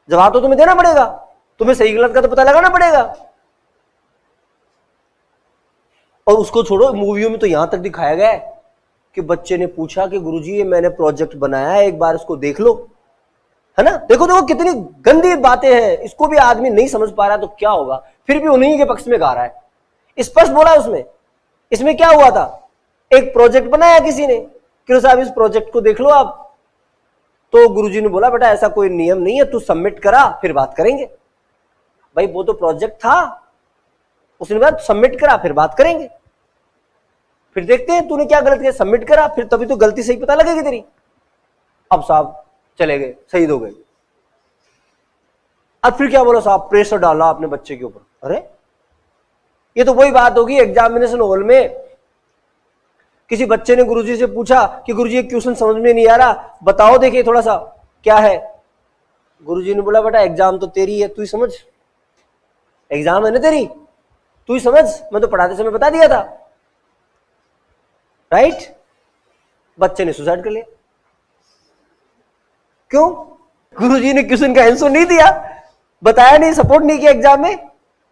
जवाब तो तुम्हें देना पड़ेगा, तुम्हें सही गलत का तो पता लगाना पड़ेगा। और उसको छोड़ो, मूवियों में तो यहां तक दिखाया गया है कि बच्चे ने पूछा कि गुरुजी ये मैंने प्रोजेक्ट बनाया है, एक बार इसको देख लो, है ना? देखो देखो कितनी गंदी बातें हैं। इसको भी आदमी नहीं समझ पा रहा तो क्या होगा? फिर भी उन्हीं के पक्ष में गा रहा है। स्पष्ट बोला उसमें। इसमें क्या हुआ था? एक प्रोजेक्ट बनाया किसी ने कि साहब इस प्रोजेक्ट को देख लो आप। तो गुरुजी ने बोला बेटा ऐसा कोई नियम नहीं है, तू सबमिट करा फिर बात करेंगे। भाई वो तो प्रोजेक्ट था, उसने बोला सबमिट करा फिर बात करेंगे, फिर देखते हैं तूने क्या गलत किया, सबमिट करा फिर तभी तो गलती सही पता लगेगी तेरी। अब साहब चले गए, शहीद हो गए। अब फिर क्या बोला साहब, प्रेशर डाला अपने बच्चे के ऊपर। अरे ये तो वही बात होगी, एग्जामिनेशन हॉल में किसी बच्चे ने गुरुजी से पूछा कि गुरुजी ये क्वेश्चन समझ में नहीं आ रहा, बताओ देखिए थोड़ा सा क्या है। गुरुजी ने बोला बेटा एग्जाम तो तेरी है, तू ही समझ, एग्जाम है ना तेरी, तू ही समझ, मैं तो पढ़ाते समय बता दिया था, राइट? बच्चे ने सुसाइड कर लिया। क्यों? गुरुजी ने क्वेश्चन का आंसर नहीं दिया, बताया नहीं, सपोर्ट नहीं किया एग्जाम में,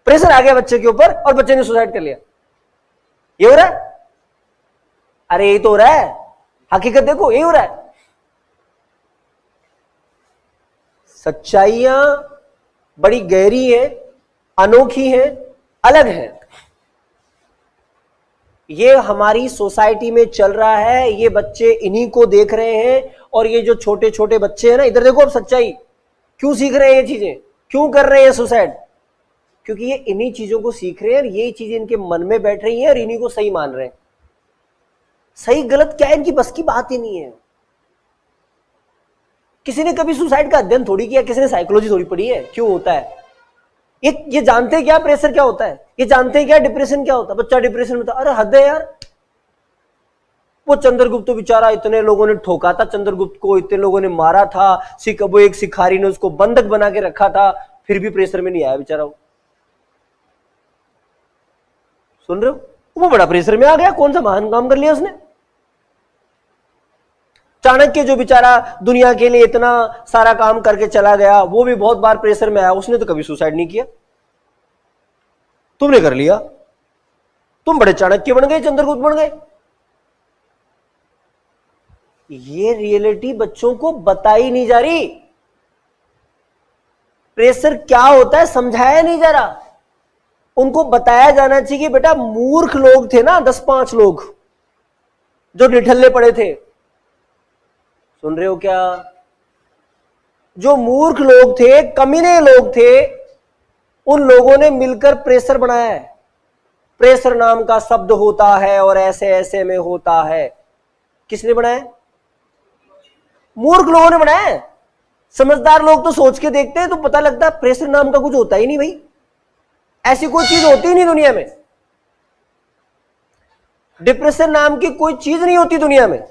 प्रेशर आ गया बच्चे के ऊपर और बच्चे ने सुसाइड कर लिया। ये हो रहा है? अरे यही तो हो रहा है, हकीकत देखो यही हो रहा है। सच्चाइयां बड़ी गहरी है, अनोखी है, अलग है। ये हमारी सोसाइटी में चल रहा है, ये बच्चे इन्हीं को देख रहे हैं। और ये जो छोटे छोटे बच्चे हैं ना, इधर देखो अब सच्चाई, क्यों सीख रहे हैं ये चीजें, क्यों कर रहे हैं सुसाइड? क्योंकि ये इन्हीं चीजों को सीख रहे हैं, यही चीजें इनके मन में बैठ रही हैं और इन्हीं को सही मान रहे हैं। सही गलत क्या है इनकी बस की बात ही नहीं है। किसी ने कभी सुसाइड का अध्ययन थोड़ी किया, किसी ने साइकोलॉजी थोड़ी पढ़ी है क्यों होता है। ये जानते हैं क्या प्रेशर क्या होता है, ये जानते हैं क्या डिप्रेशन क्या होता है। बच्चा डिप्रेशन में था, अरे हद है यार। वो चंद्रगुप्त तो बेचारा, इतने लोगों ने ठोका था चंद्रगुप्त को, इतने लोगों ने मारा था, वो एक शिकारी ने उसको बंधक बना के रखा था, फिर भी प्रेशर में नहीं आया बेचारा वो। सुन रहे हो? वो बड़ा प्रेशर में आ गया, कौन सा महान काम कर लिया उसने। चाणक्य जो बेचारा दुनिया के लिए इतना सारा काम करके चला गया, वो भी बहुत बार प्रेशर में आया, उसने तो कभी सुसाइड नहीं किया। तुमने कर लिया, तुम बड़े चाणक्य बन गए, चंद्रगुप्त बन गए। ये रियलिटी बच्चों को बताई नहीं जा रही, प्रेशर क्या होता है समझाया नहीं जा रहा। उनको बताया जाना चाहिए कि बेटा मूर्ख लोग थे ना 10-5 लोग जो निठल्ले पड़े थे, सुन रहे हो क्या? जो मूर्ख लोग थे, कमीने लोग थे, उन लोगों ने मिलकर प्रेशर बनाया है। प्रेशर नाम का शब्द होता है और ऐसे ऐसे में होता है। किसने बनाया? मूर्ख लोगों ने बनाया है। समझदार लोग तो सोच के देखते हैं तो पता लगता है प्रेशर नाम का कुछ होता ही नहीं भाई, ऐसी कोई चीज होती ही नहीं दुनिया में। डिप्रेशन नाम की कोई चीज नहीं होती दुनिया में।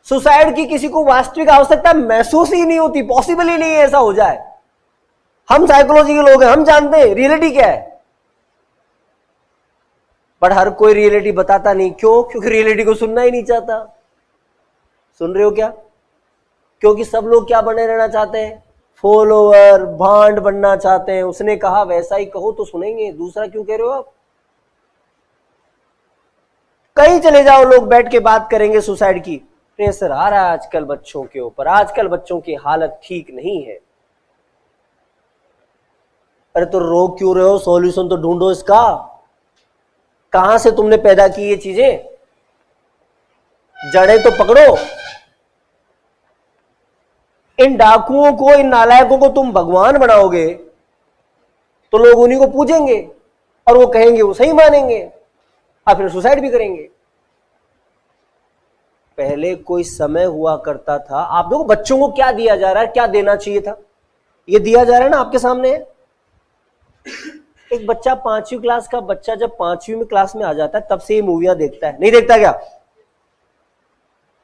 सुसाइड की किसी को वास्तविक आवश्यकता महसूस ही नहीं होती, पॉसिबल ही नहीं है ऐसा हो जाए। हम साइकोलॉजी के लोग हैं, हम जानते हैं रियलिटी क्या है, पर हर कोई रियलिटी बताता नहीं। क्यों? क्योंकि रियलिटी को सुनना ही नहीं चाहता। सुन रहे हो क्या? क्योंकि सब लोग क्या बने रहना चाहते हैं? फॉलोअर, भांड बनना चाहते हैं। उसने कहा वैसा ही कहो तो सुनेंगे, दूसरा क्यों कह रहे हो आप? कहीं चले जाओ, लोग बैठ के बात करेंगे सुसाइड की। प्रेशर आ रहा है आजकल बच्चों के ऊपर, आजकल बच्चों की हालत ठीक नहीं है। अरे तो रो क्यों रहे हो? सॉल्यूशन तो ढूंढो इसका। कहां से तुमने पैदा की ये चीजें? जड़ें तो पकड़ो। इन डाकुओं को, इन नालायकों को तुम भगवान बनाओगे तो लोग उन्हीं को पूजेंगे और वो कहेंगे, वो सही मानेंगे और फिर सुसाइड भी करेंगे। पहले कोई समय हुआ करता था। आप देखो बच्चों को क्या दिया जा रहा है, क्या देना चाहिए था, ये दिया जा रहा है ना आपके सामने है। एक बच्चा 5वीं क्लास का बच्चा जब 5वीं क्लास में आ जाता है तब से ये मूवियां देखता है, नहीं देखता क्या?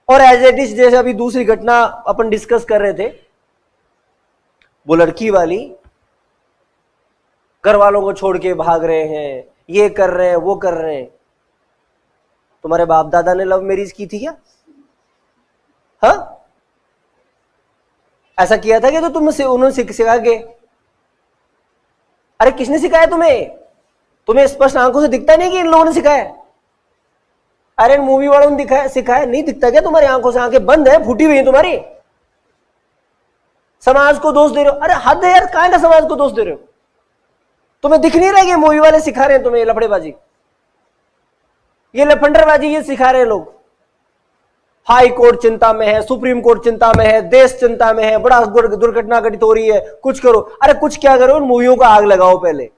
और एज इट इज, जैसे अभी दूसरी घटना अपन डिस्कस कर रहे थे, वो लड़की वाली, घर वालों को छोड़ के भाग रहे हैं, ये कर रहे हैं, वो कर रहे हैं। तुम्हारे बाप दादा ने लव मैरिज की थी क्या? हाँ, ऐसा किया था कि तो उन्होंने सिखा के? अरे किसने सिखाया तुम्हें? तुम्हें स्पष्ट आंखों से दिखता नहीं कि इन लोगों ने सिखाया? अरे मूवी वालों ने सिखाया? नहीं दिखता क्या तुम्हारी आंखों से? आंखें बंद है, फूटी हुई है तुम्हारी। समाज को दोष दे रहे हो? अरे हद है यार, कहां का समाज को दोष दे रहे हो? तुम्हें दिख नहीं रहा कि मूवी वाले सिखा रहे हैं तुम्हें लफड़ेबाजी, ये लफंडरबाजी ये सिखा रहे हैं लोग। हाई कोर्ट चिंता में है, सुप्रीम कोर्ट चिंता में है, देश चिंता में है, बड़ा दुर्घटना घटित हो रही है, कुछ करो। अरे कुछ क्या करो, उन मूवियों को आग लगाओ पहले।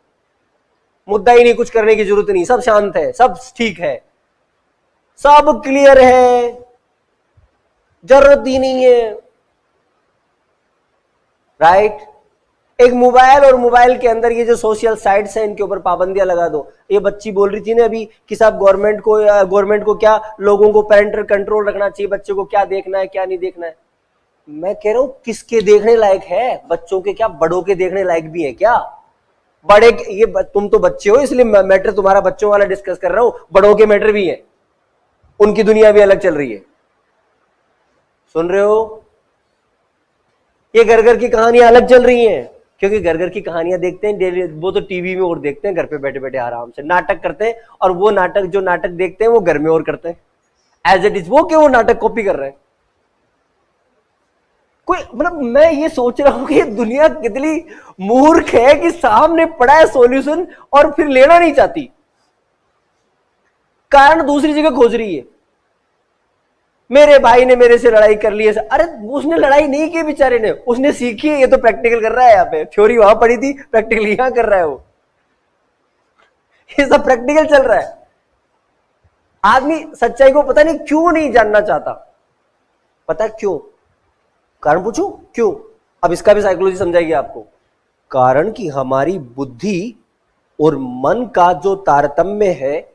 मुद्दा ही नहीं, कुछ करने की जरूरत नहीं, सब शांत है, सब ठीक है, सब क्लियर है, जरूरत ही नहीं है। राइट? एक मोबाइल और मोबाइल के अंदर ये जो सोशल साइट्स हैं इनके ऊपर पाबंदियां लगा दो। ये बच्ची बोल रही थी ना अभी कि साहब गवर्नमेंट को क्या, लोगों को पेरेंटल कंट्रोल रखना चाहिए, बच्चे को क्या देखना है क्या नहीं देखना है। मैं कह रहा हूं किसके देखने लायक है? बच्चों के क्या, बड़ों के देखने लायक भी है क्या? बड़े ये तुम तो बच्चे हो इसलिए मैटर तुम्हारा बच्चों वाला डिस्कस कर रहा हूं, बड़ों के मैटर भी है, उनकी दुनिया भी अलग चल रही है। सुन रहे हो? ये घर घर की कहानियां अलग चल रही हैं, क्योंकि घर घर की कहानियां देखते हैं डेली, वो तो टीवी में और देखते हैं, घर पे बैठे बैठे आराम से नाटक करते हैं, और वो नाटक जो नाटक देखते हैं वो घर में और करते हैं एज इट इज। वो क्यों वो नाटक कॉपी कर रहे हैं? कोई मतलब, मैं ये सोच रहा हूं कि ये दुनिया कितनी मूर्ख है कि सामने पड़ा है सॉल्यूशन और फिर लेना नहीं चाहती, कारण दूसरी जगह खोज रही है। मेरे भाई ने मेरे से लड़ाई कर ली है। अरे उसने लड़ाई नहीं की बेचारे ने, उसने सीखी है, ये तो प्रैक्टिकल कर रहा है। यहाँ पे थ्योरी वहां पढ़ी थी, प्रैक्टिकल यहां कर रहा है वो। ये सब प्रैक्टिकल चल रहा है। आदमी सच्चाई को पता नहीं क्यों नहीं जानना चाहता। पता क्यों? कारण पूछूं क्यों? अब इसका भी साइकोलॉजी समझाएगी आपको। कारण कि हमारी बुद्धि और मन का जो तारतम्य है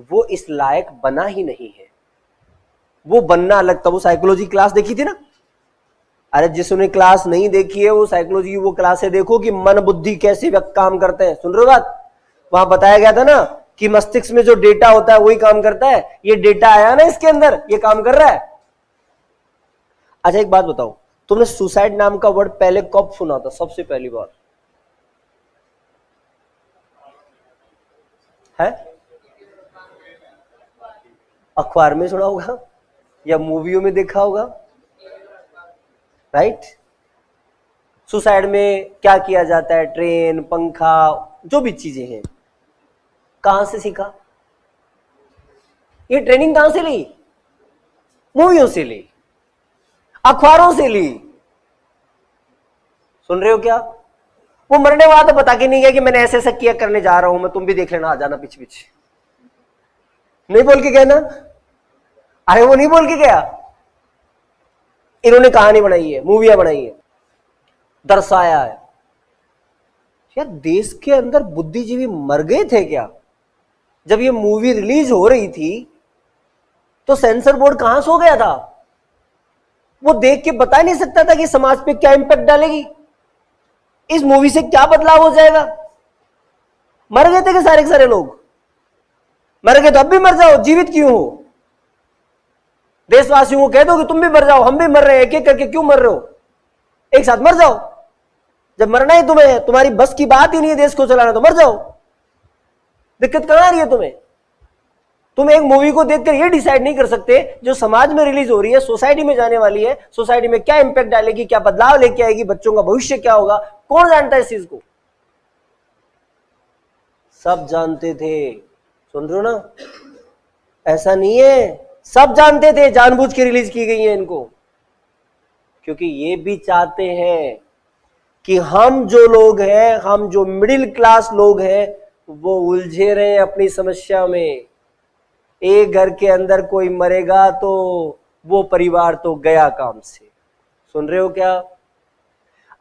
वो इस लायक बना ही नहीं है। वो बनना अलग था। वो साइकोलॉजी क्लास देखी थी ना? अरे जिसने क्लास नहीं देखी है वो साइकोलॉजी वो क्लासें देखो कि मन बुद्धि कैसे काम करते हैं। सुन रहे हो बात? वहां बताया गया था ना कि मस्तिष्क में जो डेटा होता है वही काम करता है। ये डेटा आया ना इसके अंदर, ये काम कर रहा है। अच्छा एक बात बताओ, तुमने सुसाइड नाम का वर्ड पहले कब सुना था सबसे पहली बार? है? अखबार में सुना होगा या मूवियों में देखा होगा। राइट? सुसाइड में क्या किया जाता है? ट्रेन, पंखा, जो भी चीजें हैं, कहां से सीखा? ये ट्रेनिंग कहां से ली? मूवियों से ली, अखबारों से ली। सुन रहे हो क्या? वो मरने वाला तो बता के नहीं गया कि मैंने ऐसे ऐसा किया करने जा रहा हूं मैं, तुम भी देख लेना, आ जाना पीछे पीछे। नहीं बोल के गया ना? अरे वो नहीं बोल के गया। इन्होंने कहानी बनाई है, मूवियां बनाई है, दर्शाया है। यार देश के अंदर बुद्धिजीवी मर गए थे क्या? जब ये मूवी रिलीज हो रही थी तो सेंसर बोर्ड कहां सो गया था? वो देख के बता नहीं सकता था कि समाज पे क्या इंपैक्ट डालेगी, इस मूवी से क्या बदलाव हो जाएगा? मर गए थे कि सारे के सारे लोग? मर गए तो अब भी मर जाओ, जीवित क्यों हो? देशवासियों को कह दो कि तुम भी मर जाओ, हम भी मर रहे हैं, एक एक करके क्यों मर रहे हो? एक साथ मर जाओ। जब मरना ही तुम्हें, तुम्हारी बस की बात ही नहीं है देश को चलाना, तो मर जाओ। दिक्कत कहां आ रही है तुम्हें? तुम एक मूवी को देखकर ये डिसाइड नहीं कर सकते जो समाज में रिलीज हो रही है, सोसाइटी में जाने वाली है, सोसाइटी में क्या इंपैक्ट डालेगी, क्या बदलाव लेके आएगी, बच्चों का भविष्य क्या होगा, कौन जानता है इस चीज को? सब जानते थे। सुन रहे हो ना? ऐसा नहीं है, सब जानते थे, जानबूझ के रिलीज की गई है इनको, क्योंकि ये भी चाहते हैं कि हम जो लोग हैं, हम जो मिडिल क्लास लोग हैं, वो उलझे रहे अपनी समस्या में। एक घर के अंदर कोई मरेगा तो वो परिवार तो गया काम से। सुन रहे हो क्या?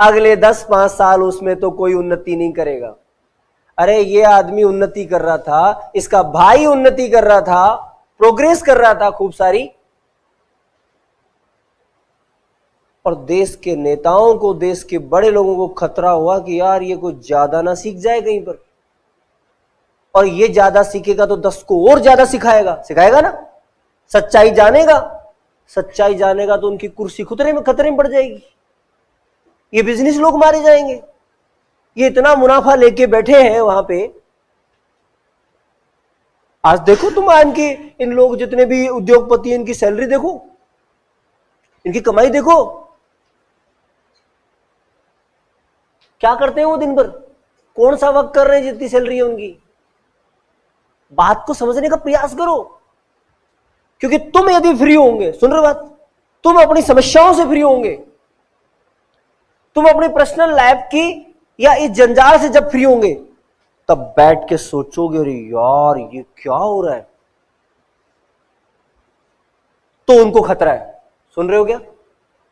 अगले 10-5 साल उसमें तो कोई उन्नति नहीं करेगा। अरे ये आदमी उन्नति कर रहा था, इसका भाई उन्नति कर रहा था, प्रोग्रेस कर रहा था खूब सारी, और देश के नेताओं को, देश के बड़े लोगों को खतरा हुआ कि यार ये कुछ ज्यादा ना सीख जाए कहीं पर, और ये ज्यादा सीखेगा तो 10 को और ज्यादा सिखाएगा ना। सच्चाई जानेगा, सच्चाई जानेगा तो उनकी कुर्सी खतरे में पड़ जाएगी, ये बिजनेस लोग मारे जाएंगे। ये इतना मुनाफा लेके बैठे हैं वहां पे। आज देखो तुम, इनकी, इन लोग जितने भी उद्योगपति, इनकी सैलरी देखो, इनकी कमाई देखो, क्या करते हैं वो दिन भर, कौन सा वर्क कर रहे हैं जितनी सैलरी है उनकी। बात को समझने का प्रयास करो, क्योंकि तुम यदि फ्री होंगे, सुन रहे बात, तुम अपनी समस्याओं से फ्री होंगे, तुम अपनी पर्सनल लाइफ की या इस जंजाल से जब फ्री होंगे, तब बैठ के सोचोगे अरे यार ये क्या हो रहा है, तो उनको खतरा है। सुन रहे हो क्या?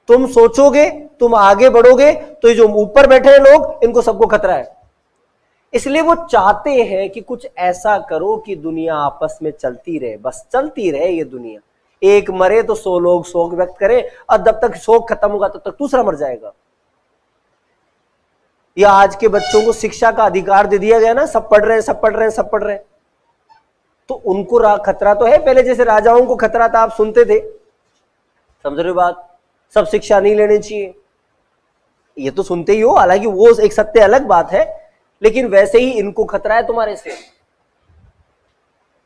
तुम सोचोगे, तुम आगे बढ़ोगे, तो ये जो ऊपर बैठे हैं लोग, इनको सबको खतरा है। इसलिए वो चाहते हैं कि कुछ ऐसा करो कि दुनिया आपस में चलती रहे, बस चलती रहे ये दुनिया। एक मरे तो 100 लोग शोक व्यक्त करें, और जब तक शोक खत्म होगा तब तक दूसरा मर जाएगा। या आज के बच्चों को शिक्षा का अधिकार दे दिया गया ना, सब पढ़ रहे हैं, सब पढ़ रहे हैं, सब पढ़ रहे हैं, तो उनको खतरा तो है। पहले जैसे राजाओं को खतरा था, आप सुनते थे, समझ रहे हो बात, सब शिक्षा नहीं लेनी चाहिए, ये तो सुनते ही हो, हालांकि वो एक सत्य अलग बात है, लेकिन वैसे ही इनको खतरा है तुम्हारे से।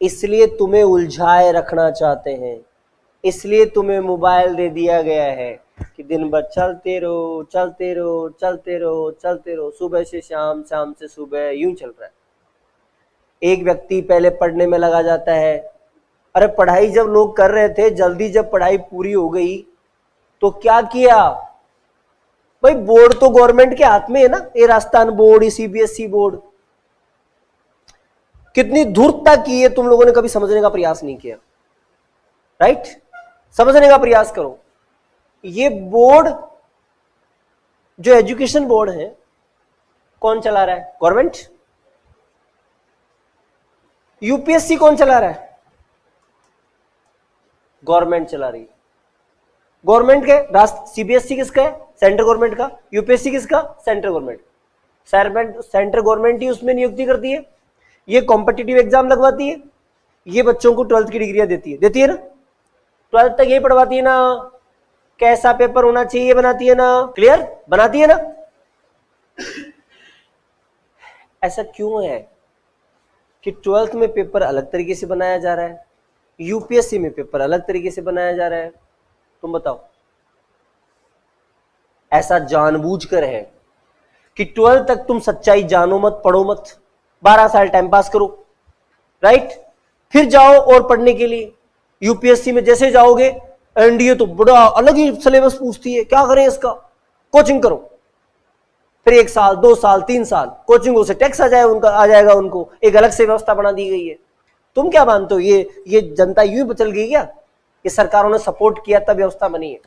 इसलिए तुम्हें उलझाए रखना चाहते हैं, इसलिए तुम्हें मोबाइल दे दिया गया है कि दिन भर चलते रहो, चलते रहो, चलते रहो, चलते रहो, सुबह से शाम, शाम से सुबह, यूं चल रहा है। एक व्यक्ति पहले पढ़ने में लगा जाता है। अरे पढ़ाई जब लोग कर रहे थे, जल्दी जब पढ़ाई पूरी हो गई तो क्या किया भाई? बोर्ड तो गवर्नमेंट के हाथ में है ना, ये राजस्थान बोर्ड, ये सीबीएसई बोर्ड, कितनी धूर्तता की है तुम लोगों ने कभी समझने का प्रयास नहीं किया, राइट? समझने का प्रयास करो। ये बोर्ड जो एजुकेशन बोर्ड है, कौन चला रहा है? गवर्नमेंट। यूपीएससी कौन चला रहा है? गवर्नमेंट चला रही है। गवर्नमेंट के राष्ट्र, सीबीएसई किसका है? सेंट्रल गवर्नमेंट का। यूपीएससी किसका? Central government. सेंट्रल गवर्नमेंट ही उसमें नियुक्ति करती है, ये कॉम्पिटिटिव एग्जाम लगवाती है, ये बच्चों को 12th की डिग्रियां देती है ना, 12th तक यही पढ़वाती है ना, कैसा पेपर होना चाहिए बनाती है ना, क्लियर बनाती है ना। ऐसा क्यों है कि 12th में पेपर अलग तरीके से बनाया जा रहा है, यूपीएससी में पेपर अलग तरीके से बनाया जा रहा है? तुम बताओ। ऐसा जानबूझकर है कि 12th तक तुम सच्चाई जानो मत, पढ़ो मत, 12 साल टाइम पास करो, राइट, फिर जाओ और पढ़ने के लिए। यूपीएससी में जैसे जाओगे, एनडीए तो बड़ा अलग ही सिलेबस पूछती है, क्या करें इसका, कोचिंग करो, फिर 1 साल 2 साल 3 साल कोचिंगों से टैक्स आ जाएगा उनको, एक अलग से व्यवस्था बना दी गई है। तुम क्या मानते हो, ये जनता यूं ही चल गई क्या? ये सरकारों ने सपोर्ट किया तब व्यवस्था बनी है।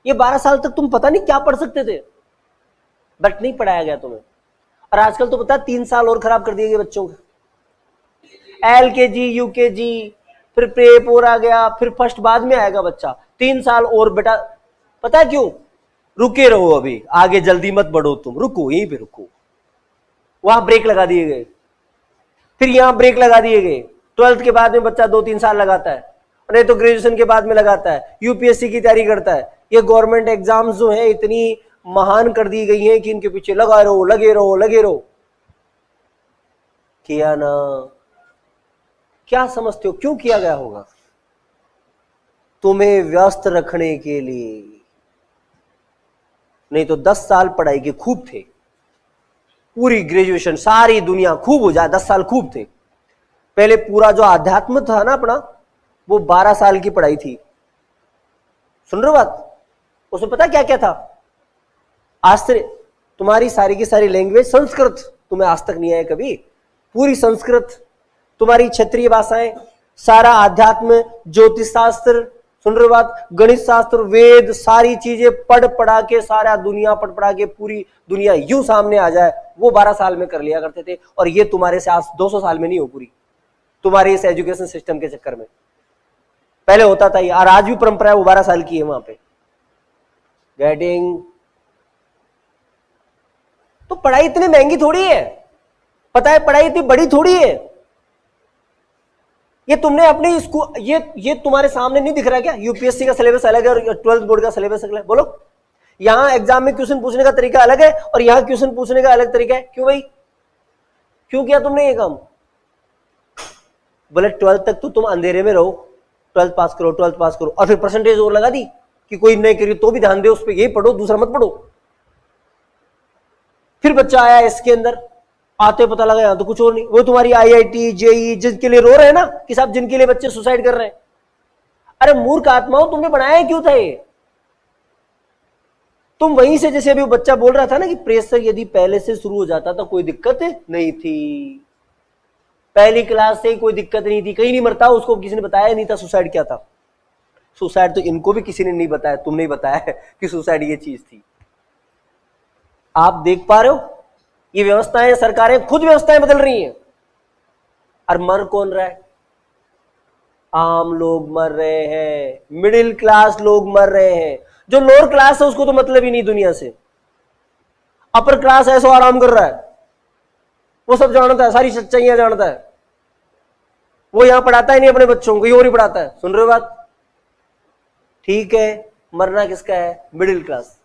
ये 12 साल तक तुम पता नहीं क्या पढ़ सकते थे, बट नहीं पढ़ाया गया तुम्हें। और आजकल तो पता 3 साल और खराब कर दिए गए बच्चों के, LKG UKG, फिर प्रे 4 आ गया, फिर फर्स्ट बाद में आएगा बच्चा, 3 साल और बेटा। पता है क्यों? रुके रहो, अभी आगे जल्दी मत बढ़ो, तुम रुको, यहीं पे रुको। वहां ब्रेक लगा दिए गए, फिर यहां ब्रेक लगा दिए गए। 12th के बाद में बच्चा 2-3 साल लगाता है, नहीं तो ग्रेजुएशन के बाद में लगाता है, यूपीएससी की तैयारी करता है। ये गवर्नमेंट एग्जाम्स जो है इतनी महान कर दी गई हैं कि इनके पीछे लगा रहो, लगे रहो, लगे रहो। किया ना? क्या समझते हो क्यों किया गया होगा? तुम्हें व्यस्त रखने के लिए। नहीं तो 10 साल पढ़ाई के खूब थे, पूरी ग्रेजुएशन सारी दुनिया खूब हो जाए, 10 साल खूब थे। पहले पूरा जो आध्यात्म था ना अपना, वो 12 साल की पढ़ाई थी। सुन रहे हो बात? उसमें पता क्या क्या था? आज से तुम्हारी सारी की सारी लैंग्वेज संस्कृत, तुम्हें आज तक नहीं आया कभी, पूरी संस्कृत, तुम्हारी क्षेत्रीय भाषाएं, सारा आध्यात्म, ज्योतिष शास्त्र, सुन रहे हो बात, गणित शास्त्र, वेद, सारी चीजें पढ़ पढ़ा के, सारा दुनिया पढ़ पढ़ा के पूरी दुनिया यूं सामने आ जाए, वो 12 साल में कर लिया करते थे। और ये तुम्हारे से आज 200 साल में नहीं हो पूरी, तुम्हारे इस एजुकेशन सिस्टम के चक्कर में। पहले होता था ये, और आज भी परंपरा है, वो 12 साल की है वहां पे गेटिंग। तो पढ़ाई इतनी महंगी थोड़ी है, पता है, पढ़ाई इतनी बड़ी थोड़ी है। ये तुमने अपने स्कूल, ये तुम्हारे सामने नहीं दिख रहा क्या? यूपीएससी का सिलेबस अलग है और 12th बोर्ड का सिलेबस अलग है। बोलो, यहां एग्जाम में क्वेश्चन पूछने का तरीका अलग है और यहां क्वेश्चन पूछने का अलग तरीका है। क्यों भाई, क्यों किया तुमने ये काम? बोले 12th तक तो तुम अंधेरे में रहो, 12th पास करो, 12th पास करो, और फिर परसेंटेज और लगा दी कि कोई नहीं करी तो भी ध्यान दे उस पर, यही पढ़ो, दूसरा मत पढ़ो। फिर बच्चा आया इसके अंदर, आते पता लगा यहां तो कुछ और नहीं। वो तुम्हारी IIT JEE जिनके लिए रो रहे हैं ना कि साहब जिनके लिए बच्चे सुसाइड कर रहे हैं, अरे मूर्ख आत्माओं, तुमने बनाया क्यों था ये? तुम वहीं से, जैसे अभी वो बच्चा बोल रहा था ना कि प्रेशर यदि पहले से शुरू हो जाता तो कोई दिक्कत नहीं थी, पहली क्लास से ही कोई दिक्कत नहीं थी, कहीं नहीं मरता, उसको किसी ने बताया नहीं था सुसाइड क्या था। सुसाइड तो इनको भी किसी ने नहीं बताया, तुमने ही बताया कि सुसाइड ये चीज थी। आप देख पा रहे हो, ये व्यवस्थाएं, सरकारें खुद व्यवस्थाएं बदल रही हैं, और मर कौन रहा है? आम लोग मर रहे हैं, मिडिल क्लास लोग मर रहे हैं। जो लोअर क्लास है उसको तो मतलब ही नहीं दुनिया से, अपर क्लास ऐसा आराम कर रहा है, वो सब जानता है, सारी सच्चाइयां जानता है, वो यहां पढ़ाता ही नहीं अपने बच्चों को, ये और ही पढ़ाता है। सुन रहे हो बात? ठीक है, मरना किसका है? Middle class.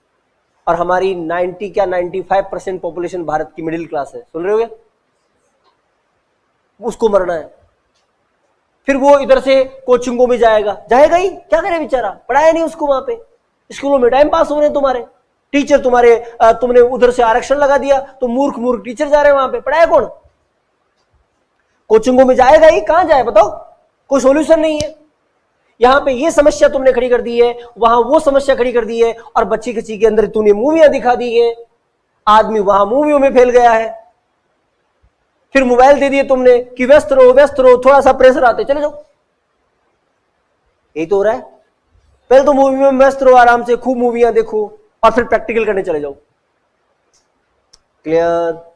और हमारी 90 क्या 95% पॉपुलेशन भारत की मिडिल क्लास है, सुन रहे हो क्या? उसको मरना है। फिर वो इधर से कोचिंगों में जाएगा ही, क्या करे बेचारा, पढ़ाया नहीं उसको वहां पे, स्कूलों में टाइम पास हो रहे हैं तुम्हारे टीचर, तुमने उधर से आरक्षण लगा दिया तो मूर्ख मूर्ख टीचर जा रहे हैं वहां पे, पढ़ाया कौन? कोचिंगों में जाएगा ही, कहां जाए बताओ? कोई सॉल्यूशन नहीं है। यहां पे ये समस्या तुमने खड़ी कर दी है, वहां वो समस्या खड़ी कर दी है, और बच्ची खच्ची के अंदर तूने मूवियां दिखा दी है, आदमी वहां मूवियों में फैल गया है। फिर मोबाइल दे दिए तुमने कि व्यस्त रहो, थोड़ा सा प्रेशर आते चले जाओ। यही तो हो रहा है। पहले तो मूवी में व्यस्त रहो, आराम से खूब मूवियां देखो, और फिर प्रैक्टिकल करने चले जाओ। क्लियर?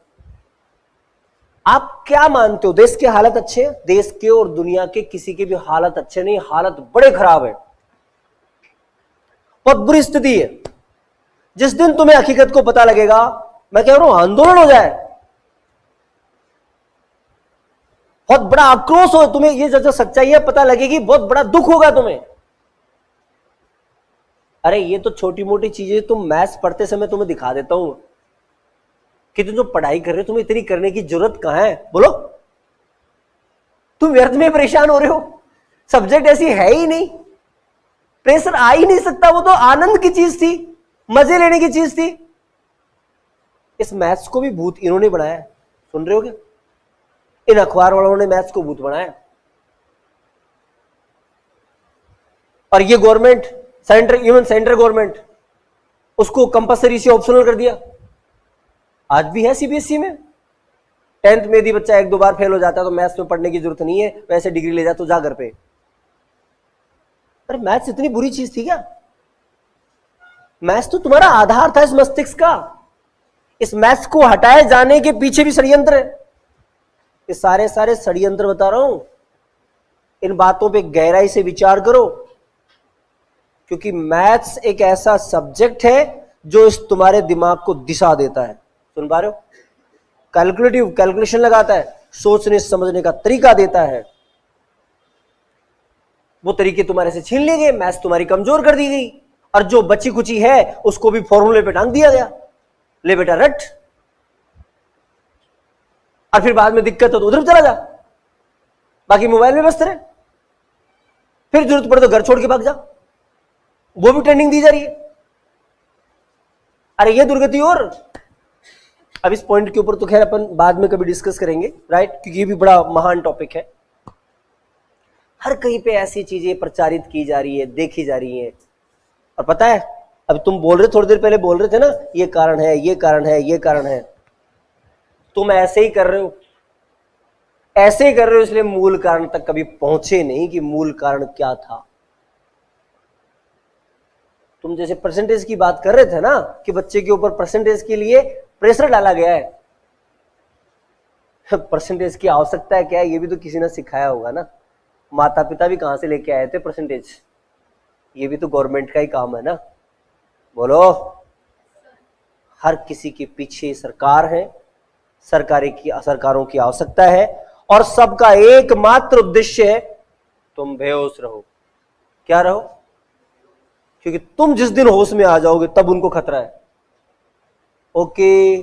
आप क्या मानते हो, देश के हालत अच्छे हैं? देश के और दुनिया के किसी के भी हालत अच्छे नहीं, हालत बड़े खराब है, बहुत बुरी स्थिति है। जिस दिन तुम्हें हकीकत को पता लगेगा, मैं कह रहा हूं आंदोलन हो जाए, बहुत बड़ा आक्रोश हो, तुम्हें ये जो सच्चाई है पता लगेगी, बहुत बड़ा दुख होगा तुम्हें। अरे ये तो छोटी मोटी चीजें तुम मैथ्स पढ़ते समय तुम्हें दिखा देता हूं कि तुम जो पढ़ाई कर रहे हो तुम्हें इतनी करने की जरूरत कहां है? बोलो, तुम व्यर्थ में परेशान हो रहे हो, सब्जेक्ट ऐसी है ही नहीं, प्रेशर आ ही नहीं सकता, वो तो आनंद की चीज थी, मजे लेने की चीज थी। इस मैथ्स को भी भूत इन्होंने बनाया, सुन रहे हो क्या? इन अखबार वालों ने मैथ्स को भूत बनाया, और ये government centre, even central government उसको कंपलसरी से ऑप्शनल कर दिया। आज भी है सीबीएसई में, 10th में यदि बच्चा 1-2 बार फेल हो जाता है तो मैथ्स में पढ़ने की जरूरत नहीं है, वैसे डिग्री ले जा तो जा घर पे। अरे मैथ्स इतनी बुरी चीज थी क्या? मैथ्स तो तुम्हारा आधार था इस मस्तिष्क का। इस मैथ्स को हटाए जाने के पीछे भी षड्यंत्र है। ये सारे षड्यंत्र बता रहा हूं, इन बातों पे गहराई से विचार करो, क्योंकि मैथ्स एक ऐसा सब्जेक्ट है जो इस तुम्हारे दिमाग को दिशा देता है। सुन पा रहे हो? कैलकुलेशन लगाता है, सोचने समझने का तरीका देता है। वो तरीके तुम्हारे से छीन लिए गए, मैथ्स तुम्हारी कमजोर कर दी गई, और जो बची कुची है उसको भी फॉर्मूले पे टांग दिया गया, ले बेटा रट, और फिर बाद में दिक्कत हो तो उधर चला जा, बाकी मोबाइल में व्यस्त रहे, फिर जरूरत पड़े तो घर छोड़ के भाग जा, वो भी ट्रेनिंग दी जा रही है। अरे ये दुर्गति। और अब इस पॉइंट के ऊपर तो खैर अपन बाद में कभी डिस्कस करेंगे, राइट, क्योंकि ये भी बड़ा महान टॉपिक है। हर कहीं पे ऐसी चीजें प्रचारित की जा रही है, देखी जा रही है, और पता है अब तुम बोल रहे, थोड़ी देर पहले बोल रहे थे ना, ये कारण है, ये कारण है, ये कारण है। तुम ऐसे ही कर रहे हो, ऐसे ही कर रहे हो, इसलिए मूल कारण तक कभी पहुंचे नहीं कि मूल कारण क्या था। तुम जैसे परसेंटेज की बात कर रहे थे ना, कि बच्चे के ऊपर परसेंटेज के लिए प्रेशर डाला गया है। परसेंटेज की आवश्यकता है क्या है, ये भी तो किसी ने सिखाया होगा ना। माता पिता भी कहां से लेके आए थे परसेंटेज? ये भी तो गवर्नमेंट का ही काम है ना। बोलो, हर किसी के पीछे सरकार है, सरकारों की आवश्यकता है, और सबका एकमात्र उद्देश्य है तुम बेहोश रहो। क्या रहो? क्योंकि तुम जिस दिन होश में आ जाओगे तब उनको खतरा है। ओके,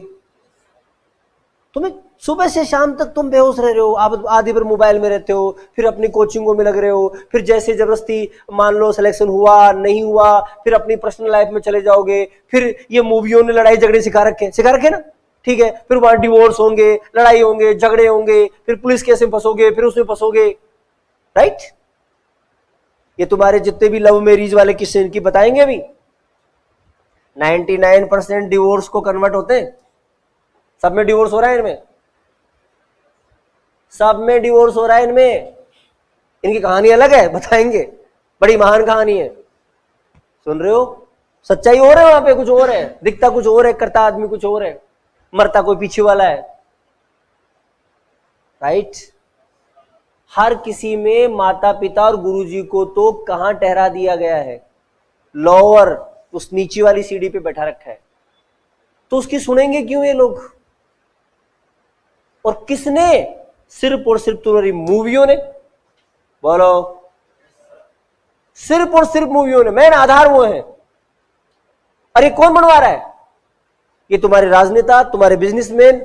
तुम्हें सुबह से शाम तक तुम बेहोश रह रहे हो, आप आधी भर मोबाइल में रहते हो, फिर अपनी कोचिंगों में लग रहे हो, फिर जैसे जबरदस्ती मान लो सिलेक्शन हुआ नहीं हुआ, फिर अपनी पर्सनल लाइफ में चले जाओगे, फिर ये मूवियों ने लड़ाई झगड़े सिखा रखे ना, ठीक है, फिर वहां डिवोर्स होंगे, लड़ाई होंगे, झगड़े होंगे, फिर पुलिस केस में फंसोगे, फिर उसमें फंसोगे, राइट। ये तुम्हारे जितने भी लव मैरिज वाले किस्से इनकी बताएंगे अभी, 99% डिवोर्स को कन्वर्ट होते हैं। सब में डिवोर्स हो रहा है इनमें, सब में डिवोर्स हो रहा है इनमें। इनकी कहानी अलग है, बताएंगे, बड़ी महान कहानी है। सुन रहे हो? सच्चाई और है वहां पे, कुछ और है, दिखता कुछ और है, करता आदमी कुछ और है, मरता कोई पीछे वाला है, राइट। हर किसी में माता पिता और गुरुजी को तो कहां ठहरा दिया गया है, लोअर, उस नीचे वाली सीढ़ी पे बैठा रखा है। तो उसकी सुनेंगे क्यों ये लोग? और किसने? सिर्फ और सिर्फ तुम्हारी मूवियों ने। बोलो, सिर्फ और सिर्फ मूवियों ने, मेन आधार वो है। अरे कौन बनवा रहा है? ये तुम्हारे राजनेता, तुम्हारे बिजनेसमैन,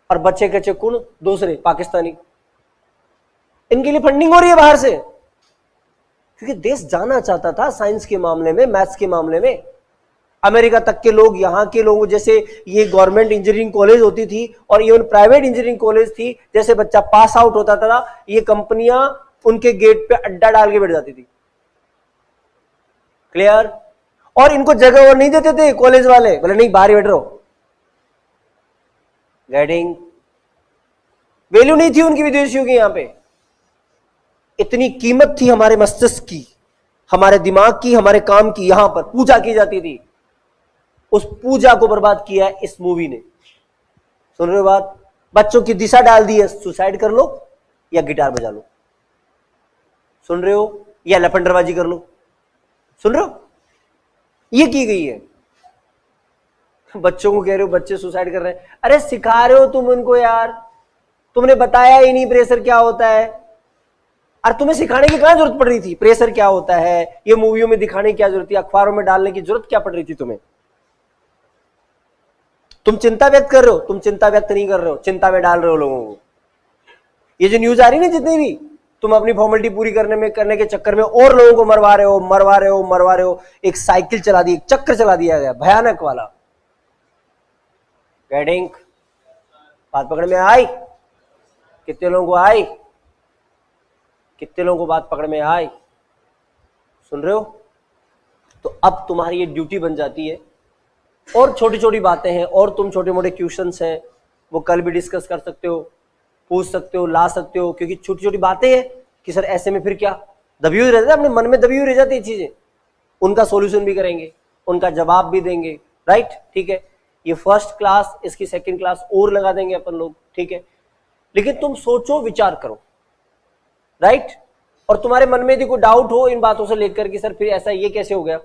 और बच्चे कच्चे कौन? दूसरे पाकिस्तानी। इनके लिए फंडिंग हो रही है बाहर से, क्योंकि देश जाना चाहता था साइंस के मामले में, मैथ्स के मामले में। अमेरिका तक के लोग, यहाँ के लोग, जैसे ये गवर्नमेंट इंजीनियरिंग कॉलेज होती थी और इवन प्राइवेट इंजीनियरिंग कॉलेज थी, जैसे बच्चा पास आउट होता था, ये कंपनियां उनके गेट पे अड्डा डाल के बैठ जाती थी। क्लियर? और इनको जगह और नहीं देते थे कॉलेज वाले, बोले नहीं बाहर ही बैठ रहो। गेटिंग? वैल्यू नहीं थी उनकी विदेशियों की। यहां पे इतनी कीमत थी हमारे मस्तिष्क की, हमारे दिमाग की, हमारे काम की। यहां पर पूजा की जाती थी, उस पूजा को बर्बाद किया है इस मूवी ने। सुन रहे हो बात? बच्चों की दिशा डाल दी है, सुसाइड कर लो या गिटार बजा लो। सुन रहे हो? या लफंडरबाजी कर लो। सुन रहे हो? ये की गई है। बच्चों को कह रहे हो बच्चे सुसाइड कर रहे हैं, अरे सिखा रहे हो तुम उनको यार, तुमने बताया ही नहीं प्रेशर क्या होता है। और तुम्हें सिखाने की कहां जरूरत पड़ रही थी? प्रेशर क्या होता है ये मूवियों में दिखाने की क्या जरूरत थी? अखबारों में डालने की जरूरत क्या पड़ रही थी तुम्हें? तुम चिंता व्यक्त कर रहे हो, तुम चिंता व्यक्त नहीं कर रहे हो, चिंता में डाल रहे हो लोगों को। ये जो न्यूज आ रही है ना जितनी भी, तुम अपनी फॉर्मेलिटी पूरी करने के चक्कर में और लोगों को मरवा रहे हो। एक साइकिल चला दी, एक चक्र चला दिया गया भयानक वाला। गेटिंग? बात पकड़ में आई? कितने लोगों को आई? कितने लोगों को बात पकड़ में आई? सुन रहे हो? तो अब तुम्हारी ये ड्यूटी बन जाती है, और छोटी छोटी बातें हैं, और तुम छोटे मोटे क्वेश्चंस हैं वो कल भी डिस्कस कर सकते हो, पूछ सकते हो, ला सकते हो, क्योंकि छोटी छोटी बातें हैं कि सर ऐसे में फिर क्या, दबी हुई रहती है, अपने मन में दबी हुई रह जाती है चीजें, उनका सॉल्यूशन भी करेंगे, उनका जवाब भी देंगे, राइट? ठीक है, ये फर्स्ट क्लास, इसकी सेकंड क्लास और लगा देंगे अपन लोग, ठीक है? लेकिन तुम सोचो, विचार करो, राइट? और तुम्हारे मन में यदि कोई डाउट हो इन बातों से लेकर कि सर फिर ऐसा ये कैसे हो गया,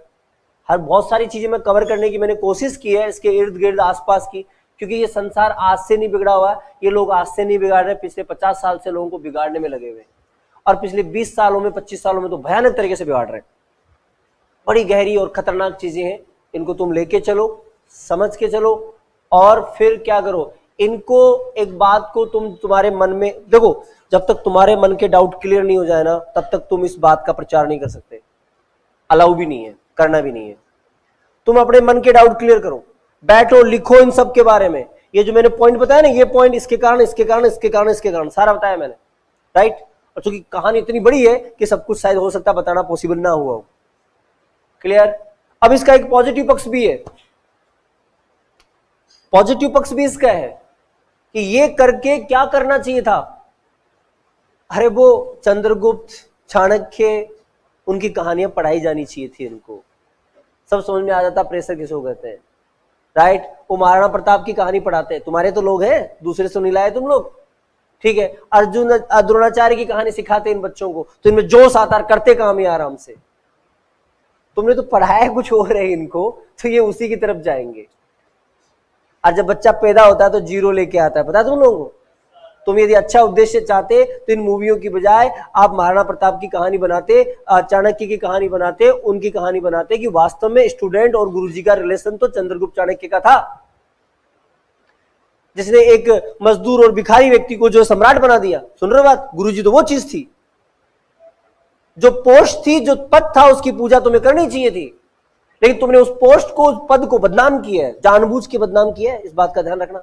हर बहुत सारी चीजें मैं कवर करने की मैंने कोशिश की है इसके इर्द गिर्द आसपास की, क्योंकि ये संसार आज से नहीं बिगड़ा हुआ है, ये लोग आज से नहीं बिगाड़ रहे, पिछले 50 साल से लोगों को बिगाड़ने में लगे हुए, और पिछले 20 सालों में 25 सालों में तो भयानक तरीके से बिगाड़ रहे हैं। बड़ी गहरी और खतरनाक चीजें हैं, इनको तुम लेके चलो, समझ के चलो, और फिर क्या करो, इनको एक बात को तुम्हारे मन में देखो, जब तक तुम्हारे मन के डाउट क्लियर नहीं हो जाए ना, तब तक तुम इस बात का प्रचार नहीं कर सकते, अलाउ भी नहीं है, करना भी नहीं है। तुम अपने मन के डाउट क्लियर करो, बैठो, लिखो इन सब के बारे में, ये जो मैंने पॉइंट बताया ना, ये पॉइंट इसके कारण, इसके कारण, इसके कारण, इसके कारण, सारा बताया मैंने, राइट? और चूंकि कहानी इतनी बड़ी है कि सब कुछ शायद हो सकता है बताना पॉसिबल ना हुआ हो। क्लियर? अब इसका एक पॉजिटिव पक्ष भी है, पॉजिटिव पक्ष भी इसका है कि ये करके क्या करना चाहिए था। अरे वो चंद्रगुप्त, चाणक्य, उनकी कहानियां पढ़ाई जानी चाहिए थी, इनको सब समझ में आ जाता प्रेशर किसको कहते हैं, राइट? वो महाराणा प्रताप की कहानी पढ़ाते हैं, तुम्हारे तो लोग हैं, दूसरे से नहीं लाए तुम लोग, ठीक है? अर्जुन द्रोणाचार्य की कहानी सिखाते इन बच्चों को, तो इनमें जोश आता है, करते काम ही आराम से। तुमने तो पढ़ाया कुछ और है इनको, तो ये उसी की तरफ जाएंगे। और जब बच्चा पैदा होता है तो जीरो लेके आता है, पता है तुम लोगों को? तुम यदि अच्छा उद्देश्य चाहते तो इन मूवियों की बजाय आप महाराणा प्रताप की कहानी बनाते, चाणक्य की कहानी बनाते, उनकी कहानी बनाते कि वास्तव में स्टूडेंट और गुरुजी का रिलेशन तो चंद्रगुप्त चाणक्य का था, जिसने एक मजदूर और भिखारी व्यक्ति को जो सम्राट बना दिया। सुन रहे हो बात? गुरुजी तो वो चीज थी, जो पोस्ट थी, जो पद था, उसकी पूजा तुम्हें करनी चाहिए थी, लेकिन तुमने उस पोस्ट को, उस पद को बदनाम किया है, जानबूझ के बदनाम किया है, इस बात का ध्यान रखना।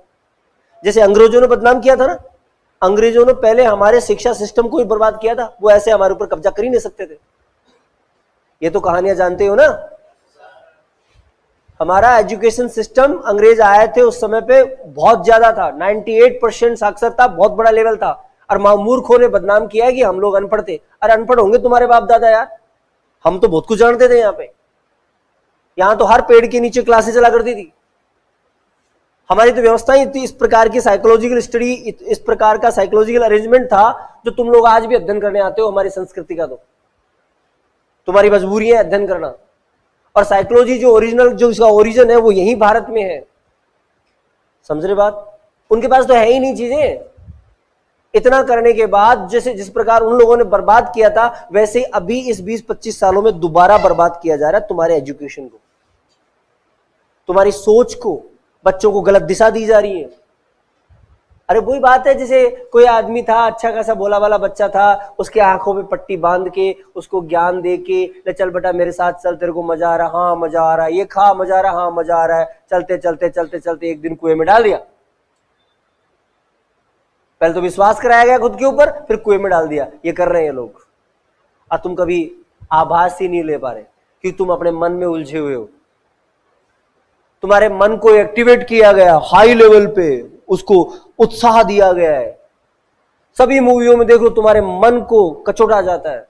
जैसे अंग्रेजों ने बदनाम किया था ना, अंग्रेजों ने पहले हमारे शिक्षा सिस्टम को ही बर्बाद किया था, वो ऐसे हमारे ऊपर कब्जा कर ही नहीं सकते थे। ये तो कहानियां जानते हो ना। हमारा एजुकेशन सिस्टम, अंग्रेज आए थे उस समय पे बहुत ज्यादा था, 98% साक्षरता, बहुत बड़ा लेवल था, और मूर्खों ने बदनाम किया है कि हम लोग अनपढ़ थे। अरे अनपढ़ होंगे तुम्हारे बाप दादा यार, हम तो बहुत कुछ जानते थे। यहाँ तो हर पेड़ के नीचे क्लासेस चला करती थी, हमारी तो व्यवस्था ही थी, इस प्रकार की साइकोलॉजिकल स्टडी, इस प्रकार का साइकोलॉजिकल अरेंजमेंट था, जो तुम लोग आज भी अध्ययन करने आते हो हमारी संस्कृति का। तो तुम्हारी मजबूरी है अध्ययन करना, और साइकोलॉजी जो ओरिजिनल, जो इसका ओरिजिन है वो यही भारत में है। समझ रहे बात? उनके पास तो है ही नहीं चीजें। इतना करने के बाद जैसे जिस प्रकार उन लोगों ने बर्बाद किया था, वैसे अभी इस 20-25 सालों में दोबारा बर्बाद किया जा रहा है तुम्हारे एजुकेशन को, तुम्हारी सोच को, बच्चों को गलत दिशा दी जा रही है। अरे वही बात है, जैसे कोई आदमी था, अच्छा खासा भोला वाला बच्चा था, उसके आंखों पे पट्टी बांध के, उसको ज्ञान दे के, ले चल बेटा मेरे साथ चल, तेरे को मजा आ रहा, हाँ मजा आ रहा है, ये खा, मजा आ रहा, हाँ मजा आ रहा है, चलते चलते चलते चलते एक दिन कुएं में डाल दिया। पहले तो विश्वास कराया गया खुद के ऊपर, फिर कुएं में डाल दिया। ये कर रहे हैं लोग, और तुम कभी आभास ही नहीं ले पा रहे, क्योंकि तुम अपने मन में उलझे हुए हो। तुम्हारे मन को एक्टिवेट किया गया हाई लेवल पे, उसको उत्साह दिया गया है। सभी मूवियों में देखो तुम्हारे मन को कचोटा जाता है,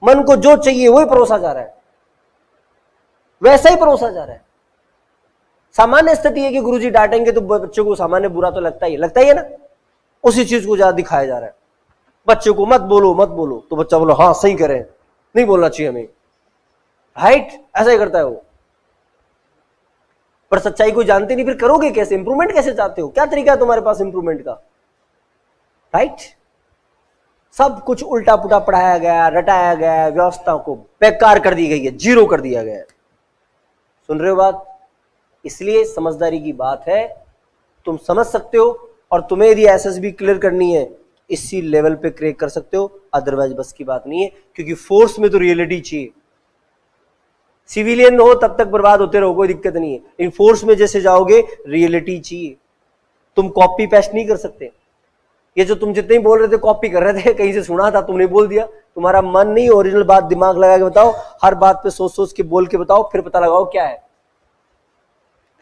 मन को जो चाहिए वही परोसा जा रहा है, वैसा ही परोसा जा रहा है। सामान्य स्थिति है कि गुरुजी डांटेंगे तो बच्चों को सामान्य बुरा तो लगता ही है ना, उसी चीज को ज्यादा दिखाया जा रहा है। बच्चों को मत बोलो मत बोलो, तो बच्चा बोलो हाँ सही करें, नहीं बोलना चाहिए हमें, राइट? ऐसा ही करता है वो। पर सच्चाई को जानते नहीं, फिर करोगे कैसे? इंप्रूवमेंट कैसे चाहते हो? क्या तरीका है तुम्हारे पास इंप्रूवमेंट का? राइट? सब कुछ उल्टा पुल्टा पढ़ाया गया, रटाया गया, व्यवस्था को बेकार कर दी गई है, जीरो कर दिया गया है। सुन रहे हो बात? इसलिए समझदारी की बात है, तुम समझ सकते हो, और तुम्हें यदि एसएसबी क्लियर करनी है इसी लेवल पे क्रैक कर सकते हो, अदरवाइज बस की बात नहीं है, क्योंकि फोर्स में तो रियलिटी चाहिए। सिविलियन हो तब तक बर्बाद होते रहो, कोई दिक्कत नहीं है, इन फोर्स में जैसे जाओगे रियलिटी चाहिए। तुम कॉपी पेस्ट नहीं कर सकते। ये जो तुम जितने ही बोल रहे थे कॉपी कर रहे थे, कहीं से सुना था तुमने बोल दिया। तुम्हारा मन नहीं, ओरिजिनल बात दिमाग लगा के बताओ, हर बात पे सोच सोच के बोल के बताओ, फिर पता लगाओ क्या है।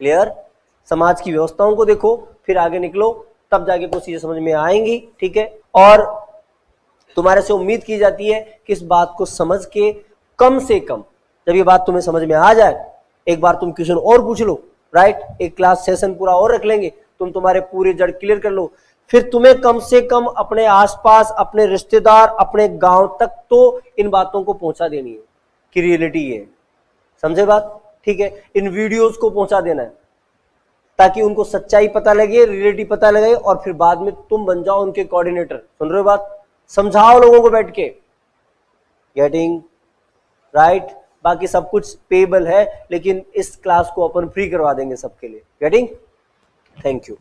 क्लियर? समाज की व्यवस्थाओं को देखो, फिर आगे निकलो, तब जाके कुछ चीजें समझ में आएंगी। ठीक है? और तुम्हारे से उम्मीद की जाती है कि इस बात को समझ के कम से कम, जब ये बात तुम्हें समझ में आ जाए, एक बार तुम क्वेश्चन और पूछ लो, राइट? एक क्लास सेशन पूरा और रख लेंगे, तुम तुम्हारे पूरे जड़ क्लियर कर लो, फिर तुम्हें कम से कम अपने आसपास, अपने रिश्तेदार, अपने गांव तक तो इन बातों को पहुंचा देनी है कि रियलिटी है। समझे बात? ठीक है? इन वीडियोस को पहुंचा देना है ताकि उनको सच्चाई पता लगे, रियलिटी पता लगे, और फिर बाद में तुम बन जाओ उनके कोऑर्डिनेटर। सुन रहे हो बात? समझाओ लोगों को बैठ के। Getting right? बाकी सब कुछ पेबल है, लेकिन इस क्लास को अपन फ्री करवा देंगे सबके लिए। गेटिंग? Thank you.